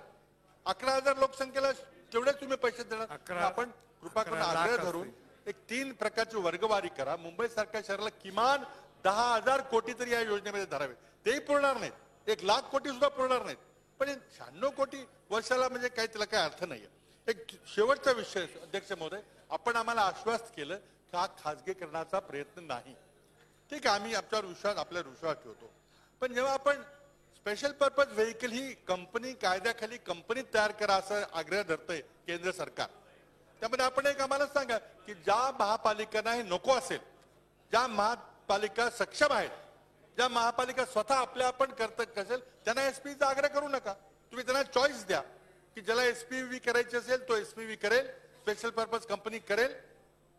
[SPEAKER 4] 11,000 लोकसंख्येला तेवढेच तुम्ही पैसे देणार? आपण कृपा करून आग्रह धरून एक 3 प्रकारची वर्गवारी करा. मुंबई सारख्या शहराला किमान 10,000 कोटी तरी या योजनेमध्ये धरावे. तेही पुरणार नाहीत, 1 लाख कोटी सुद्धा पुरणार नाहीत, पण 96 कोटी वर्षाला म्हणजे काही त्याला काही अर्थ नाहीये. एक शेवटचा विषय अध्यक्ष महोदय, आपण आम्हाला आश्वस्त केलं की हा खाजगीकरणाचा प्रयत्न नाही. ठीक आहे, आम्ही आपल्यावर विश्वास ठेवतो. पण जेव्हा आपण स्पेशल पर्पज व्हेकल ही कंपनी कायद्याखाली कंपनी तयार करा असं आग्रह धरतंय केंद्र सरकार, त्यामध्ये आपण एक आम्हाला सांगा की ज्या महापालिकांना हे नको असेल, ज्या महापालिका सक्षम आहेत, ज्या महापालिका स्वतः आपल्या आपण करत असेल, त्यांना एसपीचा आग्रह करू नका. तुम्ही त्यांना चॉईस द्या की ज्याला एसपीव्ही करायची असेल तो एसपीव्ही करेल, स्पेशल पर्पज कंपनी करेल,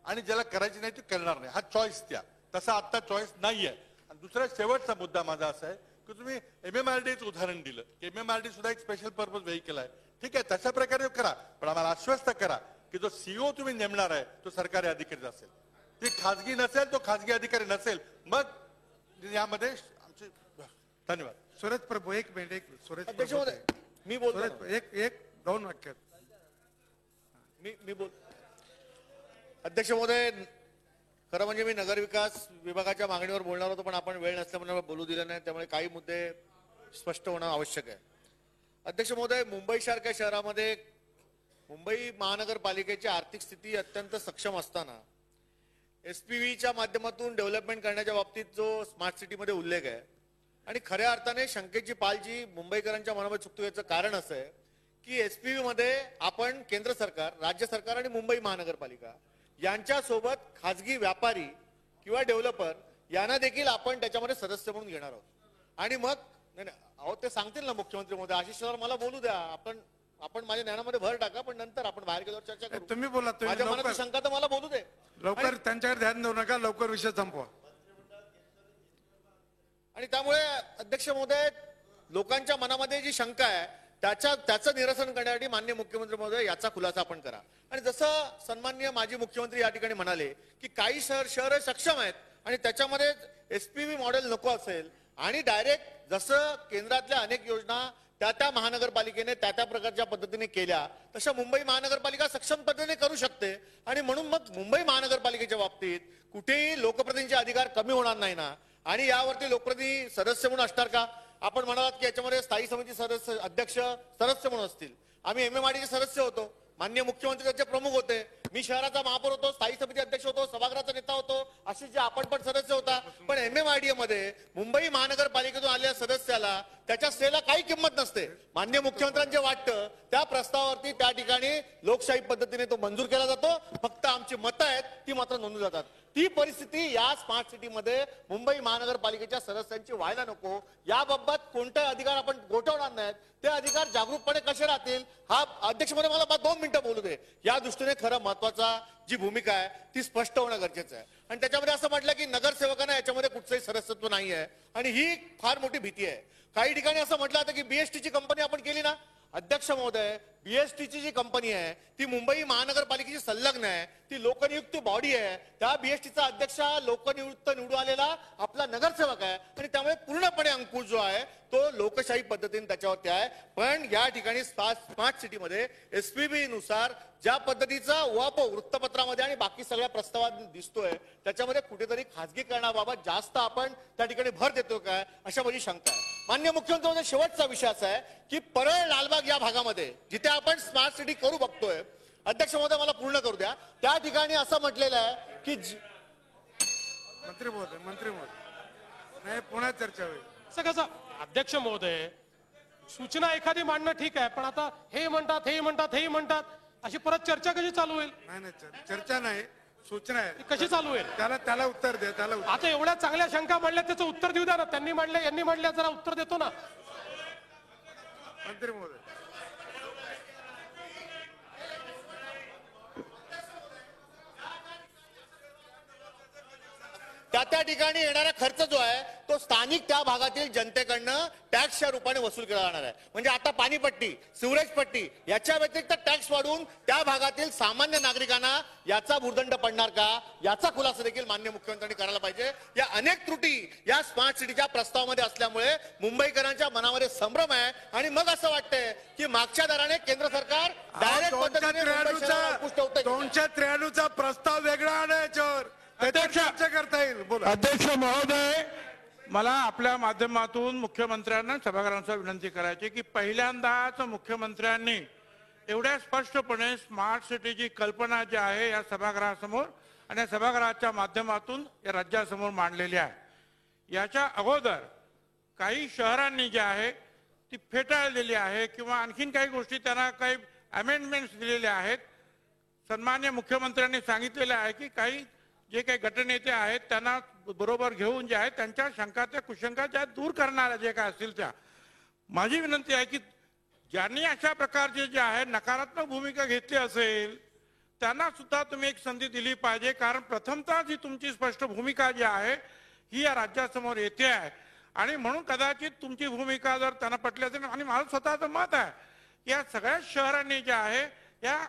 [SPEAKER 4] आणि ज्याला करायची नाही ती करणार नाही. हा चॉईस द्या. तसा आता चॉईस नाहीये. आणि दुसरा शेवटचा मुद्दा माझा असा आहे की तुम्ही MMRDचं उदाहरण दिलं की MMRD सुद्धा एक स्पेशल पर्पज व्हेकल आहे. ठीक आहे, तशा प्रकारे करा, पण आम्हाला आश्वस्त करा की जो सीओ तुम्ही नेमणार आहे तो सरकारी अधिकारी असेल, ती खाजगी नसेल, तो खाजगी अधिकारी नसेल. मग यामध्ये आमचे धन्यवाद.
[SPEAKER 5] सुरेश प्रभू एक मिनिट. सुरेश
[SPEAKER 6] अध्यक्ष
[SPEAKER 5] प्रभू,
[SPEAKER 6] महोदय, मी बोलतो.
[SPEAKER 5] एक दोन वाक्यात
[SPEAKER 6] मी बोल अध्यक्ष महोदय, खरं म्हणजे मी नगरविकास विभागाच्या मागणीवर बोलणार होतो, पण आपण वेळ नसल्यामुळे बोलू दिलं नाही, त्यामुळे काही मुद्दे स्पष्ट होणं आवश्यक आहे. अध्यक्ष महोदय, मुंबईसारख्या शहरामध्ये मुंबई महानगरपालिकेची आर्थिक स्थिती अत्यंत सक्षम असताना एसपीव्हीच्या माध्यमातून डेव्हलपमेंट करण्याच्या बाबतीत जो स्मार्ट सिटीमध्ये उल्लेख आहे, आणि खऱ्या अर्थाने शंकेची पाल जी मुंबईकरांच्या मनामध्ये चुकतो याचं कारण असं आहे की एसपीव्ही मध्ये आपण केंद्र सरकार, राज्य सरकार आणि मुंबई महानगरपालिका यांच्यासोबत खाजगी व्यापारी किंवा डेव्हलपर यांना देखील आपण त्याच्यामध्ये सदस्य म्हणून घेणार आहोत. आणि मग नाही अहो ते सांगतील ना मुख्यमंत्री महोदय, आशिष सर मला बोलू द्या, आपण माझ्या ज्ञानामध्ये भर टाका, पण नंतर आपण बाहेर गेल्यावर चर्चा करू.
[SPEAKER 5] तुम्ही बोला,
[SPEAKER 6] माझ्या मनाची शंका तर मला बोलू दे.
[SPEAKER 5] लवकर त्यांच्याकडे ध्यान देऊ नका, लवकर विषय संपवा.
[SPEAKER 6] आणि त्यामुळे अध्यक्ष महोदय, लोकांच्या मनामध्ये जी शंका आहे त्याचं निरसन करण्यासाठी माननीय मुख्यमंत्री महोदय याचा खुलासा आपण करा. आणि जसं सन्माननीय माजी मुख्यमंत्री या ठिकाणी म्हणाले की काही शहर सक्षम आहेत आणि त्याच्यामध्ये एसपीव्ही मॉडेल नको असेल, आणि डायरेक्ट जसं केंद्रातल्या अनेक योजना त्या महानगरपालिकेने त्या प्रकारच्या पद्धतीने केल्या, तशा मुंबई महानगरपालिका सक्षम पद्धतीने करू शकते. आणि म्हणून मग मुंबई महानगरपालिकेच्या बाबतीत कुठेही लोकप्रतिनिधीचे अधिकार कमी होणार नाही ना. आणि यावरती लोकप्रतिनिधी सदस्य म्हणून असणार का? आपण म्हणालात की याच्यामध्ये स्थायी समिती सदस्य, अध्यक्ष, सदस्य म्हणून असतील. आम्ही MMRDचे सदस्य होतो, माननीय मुख्यमंत्री त्याचे प्रमुख होते, मी शहराचा महापौर होतो, स्थायी समिती अध्यक्ष होतो, सभागृहाचा नेता होतो, अशी जे आपण पण सदस्य होता. पण MMRDA मध्ये मुंबई महानगरपालिकेतून आलेल्या सदस्याला त्याच्या स्टेला काही किंमत नसते. माननीय मुख्यमंत्र्यांचे वाटतं त्या प्रस्तावावरती त्या ठिकाणी लोकशाही पद्धतीने तो मंजूर केला जातो. फक्त आमची मतं आहेत ती मात्र नोंदली जातात. ती परिस्थिती या स्मार्ट सिटीमध्ये मुंबई महानगरपालिकेच्या सदस्यांची व्हायला नको. याबाबत कोणते अधिकार आपण गोठवणार नाहीत, ते अधिकार जागरूकपणे कसे राहतील, हा अध्यक्ष महोदय मला 2 मिनिटं बोलू दे. या दृष्टीने खरं महत्वाचा जी भूमिका आहे ती स्पष्ट होणं गरजेचं आहे. आणि त्याच्यामध्ये असं म्हटलं की नगरसेवकांना याच्यामध्ये कुठचंही सदस्यत्व नाही आहे, आणि ही फार मोठी भीती आहे. काही ठिकाणी असं म्हटलं जातं की BSTची कंपनी आपण केली ना. अध्यक्ष महोदय, BSTची जी कंपनी आहे ती मुंबई महानगरपालिकेची संलग्न आहे, ती लोकनियुक्त बॉडी आहे. त्या BSTचा अध्यक्ष लोकनियुक्त निवडून आलेला आपला नगरसेवक आहे, आणि त्यामुळे पूर्णपणे अंकुश जो आहे तो लोकशाही पद्धतीने त्याच्यावरती आहे. पण या ठिकाणी स्मार्ट सिटीमध्ये एसपीबी नुसार ज्या पद्धतीचा उहापोह वृत्तपत्रामध्ये आणि बाकी सगळ्या प्रस्तावात दिसतोय, त्याच्यामध्ये कुठेतरी खाजगीकरणाबाबत जास्त आपण त्या ठिकाणी भर देतो काय, अशा माझी शंका आहे. माननीय मुख्यमंत्री, शेवटचा विषय असा आहे की परळ लालबाग या भागामध्ये जिथे आपण स्मार्ट सिटी करू बघतोय, अध्यक्ष महोदय मला पूर्ण करू द्या, त्या ठिकाणी असं म्हटलेलं आहे की
[SPEAKER 5] मंत्री महोदय नाही, पुन्हा चर्चा होईल.
[SPEAKER 2] असं कसं अध्यक्ष महोदय, सूचना एखादी मांडणं ठीक आहे, पण आता हे म्हणतात अशी परत चर्चा कशी चालू होईल?
[SPEAKER 5] नाही, चर्चा नाही, सूचना आहे.
[SPEAKER 2] कशी चालू होईल?
[SPEAKER 5] त्याला उत्तर द्या. त्याला
[SPEAKER 2] आता एवढ्या चांगल्या शंका मांडल्या, त्याचं उत्तर देऊ द्या ना. त्यांनी मांडल्या, जरा उत्तर देतो ना
[SPEAKER 5] मंत्री महोदय.
[SPEAKER 6] त्या ठिकाणी येणारा खर्च जो आहे तो स्थानिक त्या भागातील जनतेकडनं टॅक्सच्या रूपाने वसूल केला जाणार आहे. म्हणजे आता पाणीपट्टी, सिवरेज पट्टी याच्या व्यतिरिक्त टॅक्स वाढवून त्या भागातील सामान्य नागरिकांना याचा भुर्दंड पडणार का, याचा खुलासा देखील माननीय मुख्यमंत्र्यांनी करायला पाहिजे. या अनेक त्रुटी या स्मार्ट सिटीच्या प्रस्तावामध्ये असल्यामुळे मुंबईकरांच्या मनामध्ये संभ्रम आहे, आणि मग असं वाटतंय की मागच्या दराने केंद्र सरकार डायरेक्ट पद्धतीने
[SPEAKER 5] 293 प्रस्ताव वेगळा आणायच्यावर चर्चा करता येईल. बोला.
[SPEAKER 7] अध्यक्ष महोदय, मला आपल्या माध्यमातून मुख्यमंत्र्यांना, सभागृहांना विनंती करायची की पहिल्यांदाच मुख्यमंत्र्यांनी एवढ्या स्पष्टपणे स्मार्ट सिटीची कल्पना जी आहे या सभागृहासमोर आणि या सभागृहाच्या माध्यमातून या राज्यासमोर मांडलेली आहे। याच्या अगोदर काही शहरांनी जे आहे ती फेटाळलेली आहे किंवा आणखीन काही गोष्टी त्यांना काही अमेंडमेंट्स दिलेले आहेत। सन्मान्य मुख्यमंत्र्यांनी सांगितलेले आहे की काही जे काही गटनेते आहेत त्यांना बरोबर घेऊन जे आहे त्यांच्या शंका त्या कुशंका ज्या दूर करणाऱ्या जे काय असतील त्या, माझी विनंती आहे की ज्यांनी अशा प्रकारचे जे आहे नकारात्मक भूमिका घेतली असेल त्यांना सुद्धा तुम्ही एक संधी दिली पाहिजे, कारण प्रथमतः जी तुमची स्पष्ट भूमिका जी आहे ही या राज्यासमोर येते आहे आणि म्हणून कदाचित तुमची भूमिका जर त्यांना पटली असेल आणि माझं स्वतःचं मत आहे की या सगळ्या शहरांनी जे आहे या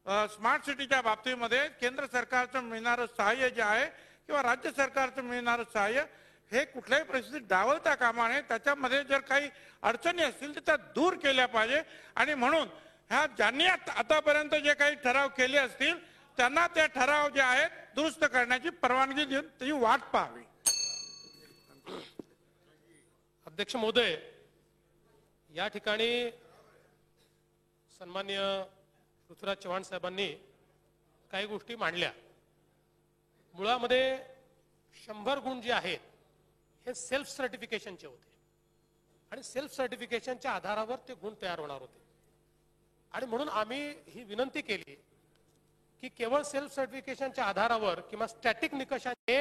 [SPEAKER 7] स्मार्ट सिटीच्या बाबतीमध्ये केंद्र सरकारचं मिळणारं सहाय्य जे आहे किंवा राज्य सरकारचं मिळणारं सहाय्य हे कुठल्याही परिस्थितीत डावलता कामा नये, त्याच्यामध्ये जर काही अडचणी असतील तर त्या दूर केल्या पाहिजे आणि म्हणून ह्या ज्यांनी आतापर्यंत जे काही ठराव केले असतील त्यांना ते ठराव जे आहेत दुरुस्त करण्याची परवानगी देऊन त्याची वाट पाहावी।
[SPEAKER 2] अध्यक्ष महोदय, या ठिकाणी सन्मान्य पृथ्वीराज चव्हाण साहेबांनी काही गोष्टी मांडल्या। मुळामध्ये 100 गुण जे आहेत हे सेल्फ सर्टिफिकेशनचे होते आणि सेल्फ सर्टिफिकेशनच्या आधारावर ते गुण तयार होणार होते आणि म्हणून आम्ही ही विनंती केली की केवळ सेल्फ सर्टिफिकेशनच्या आधारावर किंवा स्टॅटिक निकषाने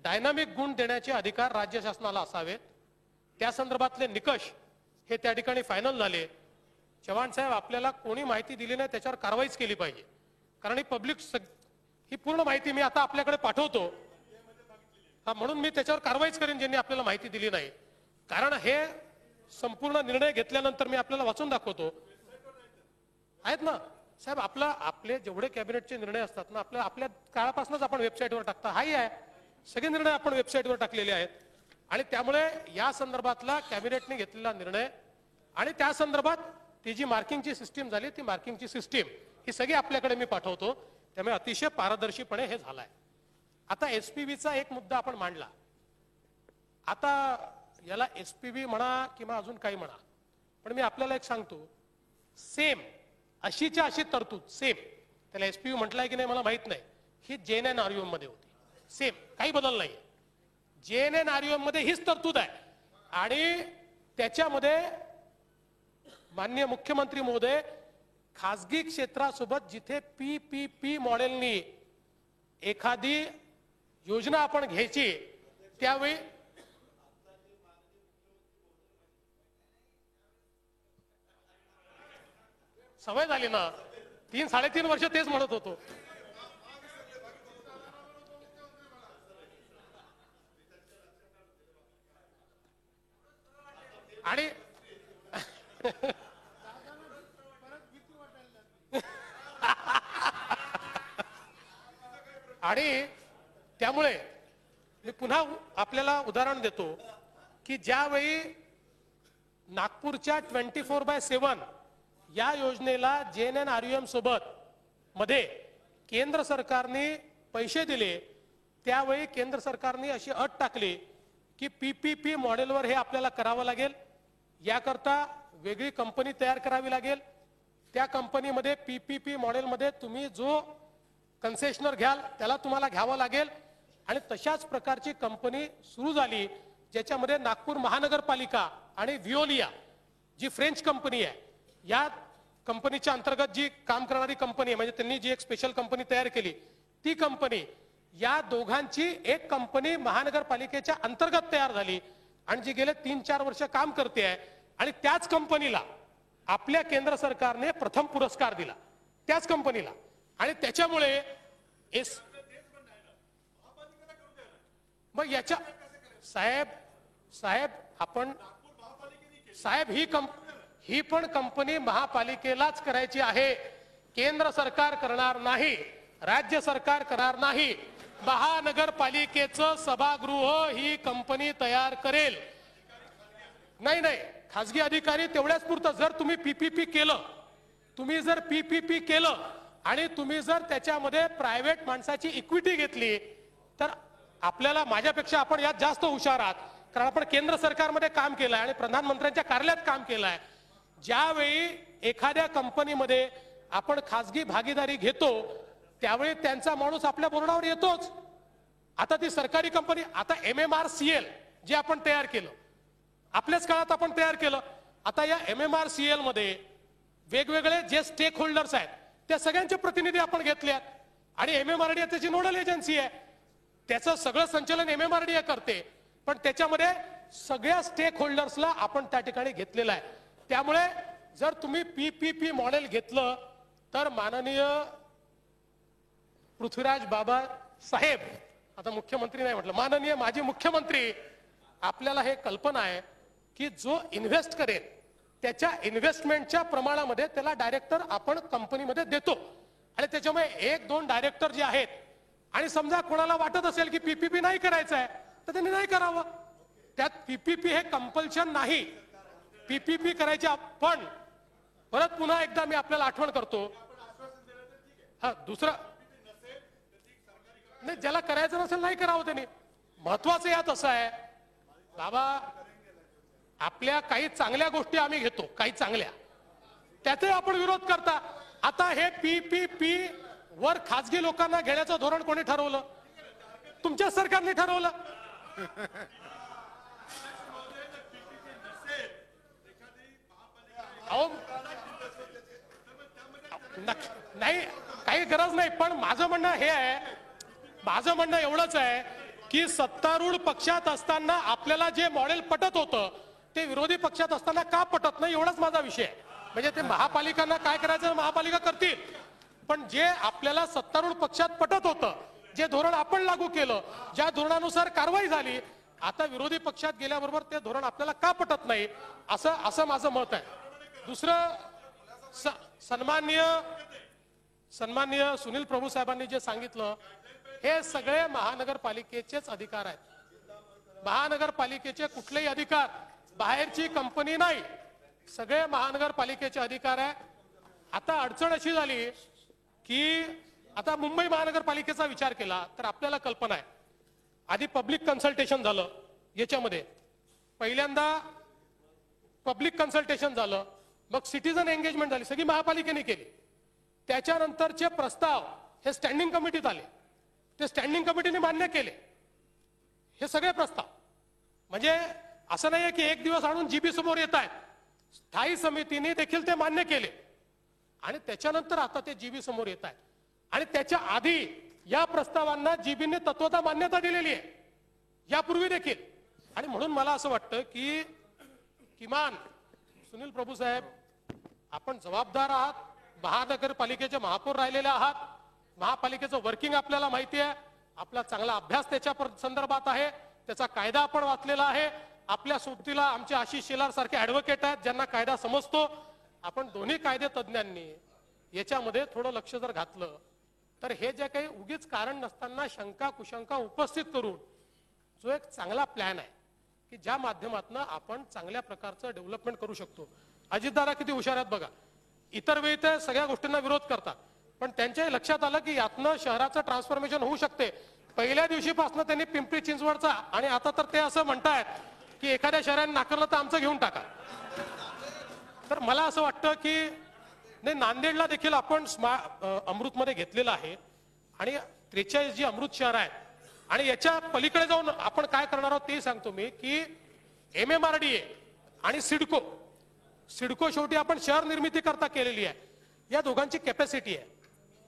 [SPEAKER 2] डायनामिक गुण देण्याचे अधिकार राज्य शासनाला असावेत। त्या संदर्भातले निकष हे त्या ठिकाणी फायनल झाले। चव्हाण साहेब, आपल्याला कोणी माहिती दिली नाही त्याच्यावर कारवाईच केली पाहिजे, कारण ही पब्लिक ही पूर्ण माहिती मी आता आपल्याकडे पाठवतो म्हणून मी त्याच्यावर कारवाईच करेन ज्यांनी आपल्याला माहिती दिली नाही, कारण हे संपूर्ण निर्णय घेतल्यानंतर मी आपल्याला वाचून दाखवतो आहेत ना साहेब। आपले जेवढे कॅबिनेटचे निर्णय असतात ना आपल्या काळापासूनच आपण वेबसाईटवर टाकता, हाही आहे सगळे निर्णय आपण वेबसाईटवर टाकलेले आहेत आणि त्यामुळे या संदर्भातला कॅबिनेटने घेतलेला निर्णय आणि त्या संदर्भात ती जी मार्किंगची सिस्टीम झाली ती मार्किंगची सिस्टीम ही सगळी आपल्याकडे मी पाठवतो, त्यामुळे अतिशय पारदर्शीपणे हे झालंय। आता एसपीबीचा एक मुद्दा आपण मांडला, आता याला एसपीबी म्हणा किंवा अजून काही म्हणा, पण मी आपल्याला एक सांगतो, सेम अशीच्या अशी तरतूद सेम, त्याला एसपीबी म्हटलंय की नाही मला माहित नाही, ही JNNRUM मध्ये होती, सेम काही बदल नाही। JNNRUM मध्ये हीच तरतूद आहे आणि त्याच्यामध्ये माननीय मुख्यमंत्री महोदय खासगी क्षेत्रासोबत जिथे PPP मॉडेलनी एखादी योजना आपण घ्यायची त्यावेळी सवय झाली ना, 3-3.5 वर्ष तेच म्हणत होतो। आणि आणि त्यामुळे मी पुन्हा आपल्याला उदाहरण देतो की ज्यावेळी नागपूरच्या 24/7 या योजनेला JNNRUM सोबत मध्ये केंद्र सरकारने पैसे दिले, त्यावेळी केंद्र सरकारने अशी अट टाकली की PPP मॉडेलवर हे आपल्याला करावं लागेल, याकरता वेगळी कंपनी तयार करावी लागेल। त्या कंपनीमध्ये PPP मॉडेलमध्ये तुम्ही जो कन्सेशनर घ्याल त्याला तुम्हाला घ्यावं लागेल आणि तशाच प्रकारची कंपनी सुरू झाली ज्याच्यामध्ये नागपूर महानगरपालिका आणि व्हिओलिया जी फ्रेंच कंपनी आहे, या कंपनीच्या अंतर्गत जी काम करणारी कंपनी आहे, म्हणजे त्यांनी जी एक स्पेशल कंपनी तयार केली ती कंपनी, या दोघांची एक कंपनी महानगरपालिकेच्या अंतर्गत तयार झाली आणि जी गेले 3-4 वर्ष काम करते आहे आणि त्याच कंपनीला आपल्या केंद्र सरकारने प्रथम पुरस्कार दिला त्याच कंपनीला आणि त्याच्यामुळे मग याच्या साहेब आपण साहेब ही पण कंपनी महापालिकेलाच करायची आहे, केंद्र सरकार करणार नाही, राज्य सरकार करणार नाही, महानगरपालिकेचं सभागृह ही कंपनी तयार करेल। नाही खासगी अधिकारी तेवढ्याच पुरतं, जर तुम्ही पीपीपी केलं आणि तुम्ही जर त्याच्यामध्ये प्रायव्हेट माणसाची इक्विटी घेतली तर आपल्याला, माझ्यापेक्षा आपण यात जास्त हुशार आहात कारण आपण केंद्र सरकारमध्ये काम केलंय आणि प्रधानमंत्र्यांच्या कार्यालयात काम केलंय, ज्यावेळी एखाद्या कंपनीमध्ये आपण खासगी भागीदारी घेतो त्यावेळी त्यांचा माणूस आपल्या बोर्डावर येतोच. आता ती सरकारी कंपनी, आता MMRCL जे आपण तयार केलं, आपल्याच काळात आपण तयार केलं. आता या MMRCL मध्ये वेगवेगळे जे स्टेक होल्डर्स आहेत त्या सगळ्यांचे प्रतिनिधी आपण घेतले आणि MMRDA त्याची नोडल एजन्सी आहे. त्याचं सगळं संचालन MMRDA करते, पण त्याच्यामध्ये सगळ्या स्टेक होल्डर्सला आपण त्या ठिकाणी घेतलेलं आहे. त्यामुळे जर तुम्ही PPP मॉडेल घेतलं तर माननीय पृथ्वीराज बाबा साहेब, आता मुख्यमंत्री नाही म्हटलं, माननीय माजी मुख्यमंत्री, आपल्याला हे कल्पना आहे की जो इन्व्हेस्ट करेल त्याच्या इन्व्हेस्टमेंटच्या प्रमाणामध्ये त्याला डायरेक्टर आपण कंपनीमध्ये देतो आणि त्याच्यामुळे 1-2 डायरेक्टर जे आहेत आणि समजा कोणाला वाटत असेल की PPP नाही करायचं आहे तर त्यांनी नाही करावं. त्यात PPP हे कंपल्शन नाही. PPP करायचे पण परत पुन्हा एकदा मी आपल्याला आठवण करतो, हा दुसरा नाही, ज्याला करायचं नसेल नाही करावं त्यांनी. महत्वाचं यात असं आहे बाबा, आपल्या काही चांगल्या गोष्टी आम्ही घेतो, काही चांगल्या, त्याचे आपण विरोध करता. आता हे PPP वर खासगी लोकांना घेण्याचं धोरण कोणी ठरवलं? तुमच्या सरकारने ठरवलं. नाही, काही गरज नाही. पण माझं म्हणणं हे आहे, माझं म्हणणं एवढंच आहे की सत्तारूढ पक्षात असताना आपल्याला जे मॉडेल पटत होतं ते विरोधी पक्षात असताना का पटत नाही, एवढाच माझा विषय आहे. म्हणजे ते महापालिकांना काय करायचं महापालिका करतील, पण जे आपल्याला सत्तारूढ पक्षात पटत होतं, जे धोरण आपण लागू केलं, ज्या धोरणानुसार कारवाई झाली, आता विरोधी पक्षात गेल्याबरोबर ते धोरण आपल्याला का पटत नाही, असं माझं मत आहे. दुसरं, सन्माननीय सुनील प्रभू साहेबांनी जे सांगितलं, हे सगळे महानगरपालिकेचेच अधिकार आहेत. महानगरपालिकेचे कुठलेही अधिकार बाहेरची कंपनी नाही, सगळे महानगरपालिकेचे अधिकार आहे. आता अडचण अशी झाली की आता मुंबई महानगरपालिकेचा विचार केला तर आपल्याला कल्पना आहे, आधी पब्लिक कन्सल्टेशन झालं, याच्यामध्ये पहिल्यांदा पब्लिक कन्सल्टेशन झालं, मग सिटीजन एंगेजमेंट झाली, सगळी महापालिकेने केली. त्याच्यानंतरचे प्रस्ताव हे स्टँडिंग कमिटीत आले, ते स्टँडिंग कमिटीने मान्य केले हे सगळे प्रस्ताव. म्हणजे असं नाहीये की एक दिवस आणून GB समोर येत आहेत, स्थायी समितीने देखील ते मान्य केले आणि त्याच्यानंतर आता ते GB समोर येत आहेत. आणि त्याच्या आधी या प्रस्तावांना GBने तत्वता मान्यता दिलेली आहे यापूर्वी देखील. आणि म्हणून मला असं वाटतं की किमान सुनील प्रभू साहेब, आपण जबाबदार आहात, महानगरपालिकेचे महापौर राहिलेले आहात, महापालिकेचं वर्किंग आपल्याला माहिती आहे, आपला चांगला अभ्यास त्याच्या संदर्भात आहे, त्याचा कायदा आपण वाचलेला आहे. आपल्या सोबतीला आमचे आशिष शेलार सारखे ऍडव्होकेट आहेत ज्यांना कायदा समजतो. आपण दोन्ही कायदे तज्ञांनी याच्यामध्ये थोडं लक्ष जर घातलं तर हे जे काही उगीच कारण नसताना शंका कुशंका उपस्थित करून जो एक चांगला प्लॅन आहे की ज्या माध्यमातून आपण चांगल्या प्रकारचं डेव्हलपमेंट करू शकतो. अजितदादा किती हुशार आहेत बघा, इतर वेळी ते सगळ्या गोष्टींना विरोध करतात, पण त्यांच्याही लक्षात आलं की यातनं शहराचं ट्रान्सफॉर्मेशन होऊ शकते. पहिल्या दिवशीपासून त्यांनी पिंपरी चिंचवडचा, आणि आता तर ते असं म्हणतायत की एखाद्या शहराने नाकारलं तर आमचं घेऊन टाका. तर मला असं वाटतं की नाही, नांदेडला देखील आपण अमृतमध्ये घेतलेलं आहे आणि 43 जी अमृत शहर आहेत. आणि याच्या पलीकडे जाऊन आपण काय करणार आहोत ते सांगतो मी की MMRDA आणि सिडको शेवटी आपण शहर निर्मिती करता केलेली आहे, या दोघांची कॅपॅसिटी आहे.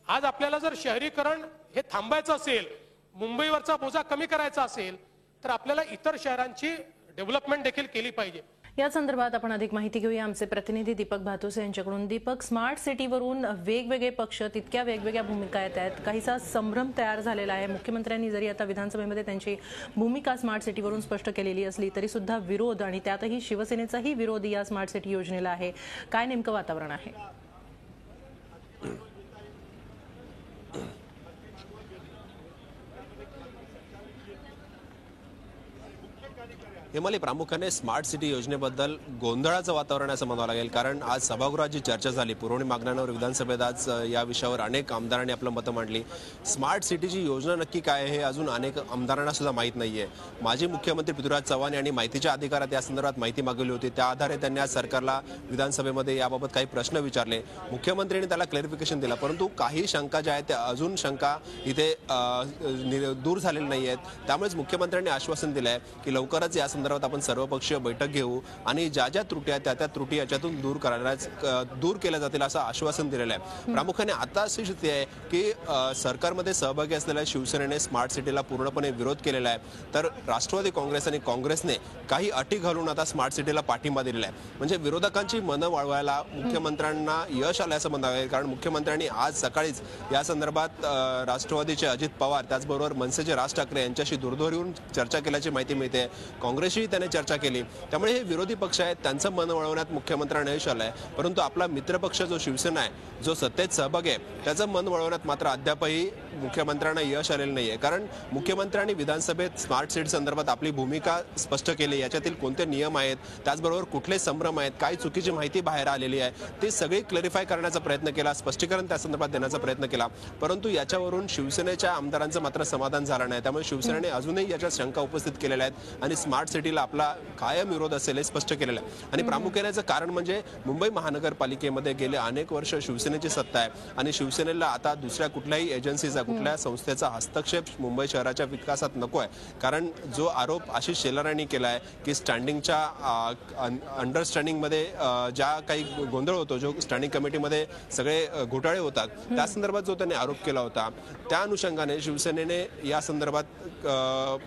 [SPEAKER 2] आज आपल्याला जर शहरीकरण हे थांबायचं असेल, मुंबईवरचा बोजा कमी करायचा असेल तर आपल्याला इतर शहरांची डेव्हलपमेंट देखील केली पाहिजे.
[SPEAKER 8] या संदर्भात आपण अधिक माहिती घेऊया आमचे प्रतिनिधी दीपक भातुसे यांच्याकडून. दीपक, स्मार्ट सिटीवरून वेगवेगळे पक्ष, तितक्या वेगवेगळ्या भूमिका येत आहेत, काहीसा संभ्रम तयार झालेला आहे. मुख्यमंत्र्यांनी जरी आता विधानसभेमध्ये त्यांची भूमिका स्मार्ट सिटीवरून स्पष्ट केलेली असली तरी सुद्धा विरोध, आणि त्यातही शिवसेनेचाही विरोध या स्मार्ट सिटी योजनेला आहे. काय नेमकं वातावरण आहे?
[SPEAKER 9] हेमाली, प्रामुख्याने स्मार्ट सिटी योजनेबद्दल गोंधळाचं वातावरण असं म्हणावं लागेल, कारण आज सभागृहात जी चर्चा झाली पुरवणी मागण्यांवर विधानसभेत आज या विषयावर अनेक आमदारांनी आपलं मतं मांडली. स्मार्ट सिटीची योजना नक्की काय आहे हे अजून अनेक आमदारांना सुद्धा माहीत नाहीये. माजी मुख्यमंत्री पृथ्वीराज चव्हाण यांनी माहितीच्या अधिकारात या संदर्भात माहिती मागवली होती. त्या आधारे त्यांनी आज सरकारला विधानसभेमध्ये याबाबत काही प्रश्न विचारले. मुख्यमंत्र्यांनी त्याला क्लॅरिफिकेशन दिलं, परंतु काही शंका ज्या आहेत त्या अजून शंका इथे दूर झालेल्या नाही आहेत. त्यामुळेच मुख्यमंत्र्यांनी आश्वासन दिलं आहे की लवकरच या संदर्भात आपण सर्वपक्षीय बैठक घेऊ आणि ज्या ज्या त्रुटी आहेत त्या त्रुटी याच्यातून दूर केल्या जातील असं आश्वासन दिलेलं आहे. प्रामुख्याने आता अशी स्थिती आहे की सरकारमध्ये सहभागी असलेल्या शिवसेनेने स्मार्ट सिटीला पूर्णपणे विरोध केलेला आहे, तर राष्ट्रवादी काँग्रेस आणि काँग्रेसने काही अटी घालून आता स्मार्ट सिटीला पाठिंबा दिलेला आहे. म्हणजे विरोधकांची मनं वळवायला मुख्यमंत्र्यांना यश आलं असं म्हणावं लागेल, कारण मुख्यमंत्र्यांनी आज सकाळीच या संदर्भात राष्ट्रवादीचे अजित पवार त्याचबरोबर मनसेचे राज ठाकरे यांच्याशी दूरध्वनीवरून चर्चा केल्याची माहिती मिळते. काँग्रेसशी त्याने चर्चा केली. त्यामुळे हे विरोधी पक्ष आहेत त्यांचं मन वळवण्यात मुख्यमंत्र्यांना यश आलंय, परंतु आपला मित्रपक्ष जो शिवसेना आहे, जो सत्तेत सहभागी आहे, त्याचं मन वळवण्यात मात्र अद्यापही मुख्यमंत्र्यांना यश आलेलं नाहीये. कारण मुख्यमंत्र्यांनी विधानसभेत स्मार्ट सिटी संदर्भात आपली भूमिका स्पष्ट केली, याच्यातील कोणते नियम आहेत, त्याचबरोबर कुठले संभ्रम आहेत, काय चुकीची माहिती बाहेर आलेली आहे, ते सगळी क्लॅरिफाय करण्याचा प्रयत्न केला, स्पष्टीकरण त्या संदर्भात देण्याचा प्रयत्न केला. परंतु याच्यावरून शिवसेनेच्या आमदारांचं मात्र समाधान झालं नाही. त्यामुळे शिवसेनेने अजूनही याच्या शंका उपस्थित केलेल्या आहेत आणि स्मार्ट सिटीला आपला कायम विरोध असेल हे स्पष्ट केलेलं आहे. आणि प्रामुख्याने कारण म्हणजे मुंबई महानगरपालिकेमध्ये गेले अनेक वर्ष शिवसेनेची सत्ता आहे आणि शिवसेनेला आता दुसऱ्या कुठल्याही एजन्सीचा, कुठल्या संस्थेचा हस्तक्षेप मुंबई शहराच्या विकासात नको आहे. कारण जो आरोप आशिष शेलार यांनी केला आहे की स्टँडिंगच्या अंडरस्टँडिंगमध्ये ज्या काही गोंधळ होतो, जो स्टँडिंग कमिटीमध्ये सगळे घोटाळे होतात, त्या संदर्भात जो त्यांनी आरोप केला होता, त्या अनुषंगाने शिवसेनेने या संदर्भात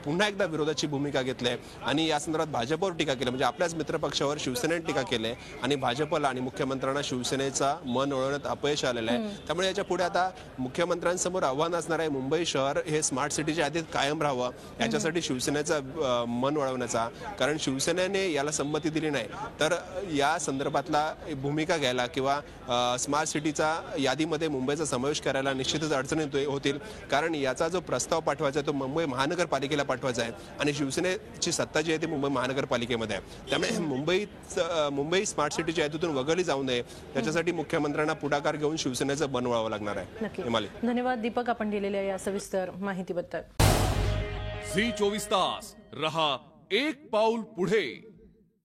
[SPEAKER 9] पुन्हा एकदा विरोधाची भूमिका घेतली आणि या संदर्भात भाजपवर टीका केली. म्हणजे आपल्याच मित्रपक्षावर शिवसेनेने टीका केली आणि भाजपला आणि मुख्यमंत्र्यांना शिवसेनेचा मन वळवण्यात अपयश आलेलं आहे. त्यामुळे याच्या पुढे आता मुख्यमंत्र्यांसमोर आव्हान असणार आहे, मुंबई शहर हे स्मार्ट सिटीच्या यादीत कायम राहावं, याच्यासाठी शिवसेनेचा मन वळवण्याचा. कारण शिवसेनेने याला संमती दिली नाही तर या संदर्भातला भूमिका घ्यायला किंवा स्मार्ट सिटीचा यादीमध्ये मुंबईचा समावेश करायला निश्चितच अडचणी होतील. कारण याचा जो प्रस्ताव पाठवायचा आहे तो मुंबई महानगरपालिकेला पाठवायचा आहे आणि शिवसेनेची सत्ता जी आहे ती मुंबई महानगरपालिकेमध्ये आहे. त्यामुळे मुंबई स्मार्ट सिटीच्या यादीतून वगळली जाऊ नये याच्यासाठी मुख्यमंत्र्यांना पुढाकार घेऊन शिवसेनेचं मन वळावं लागणार आहे. हिमाली,
[SPEAKER 8] धन्यवाद दीपक, आपण दिलेल्या या सविस्तर माहितीबद्दल.
[SPEAKER 10] झी 24 तास रहा एक पाऊल पुढे.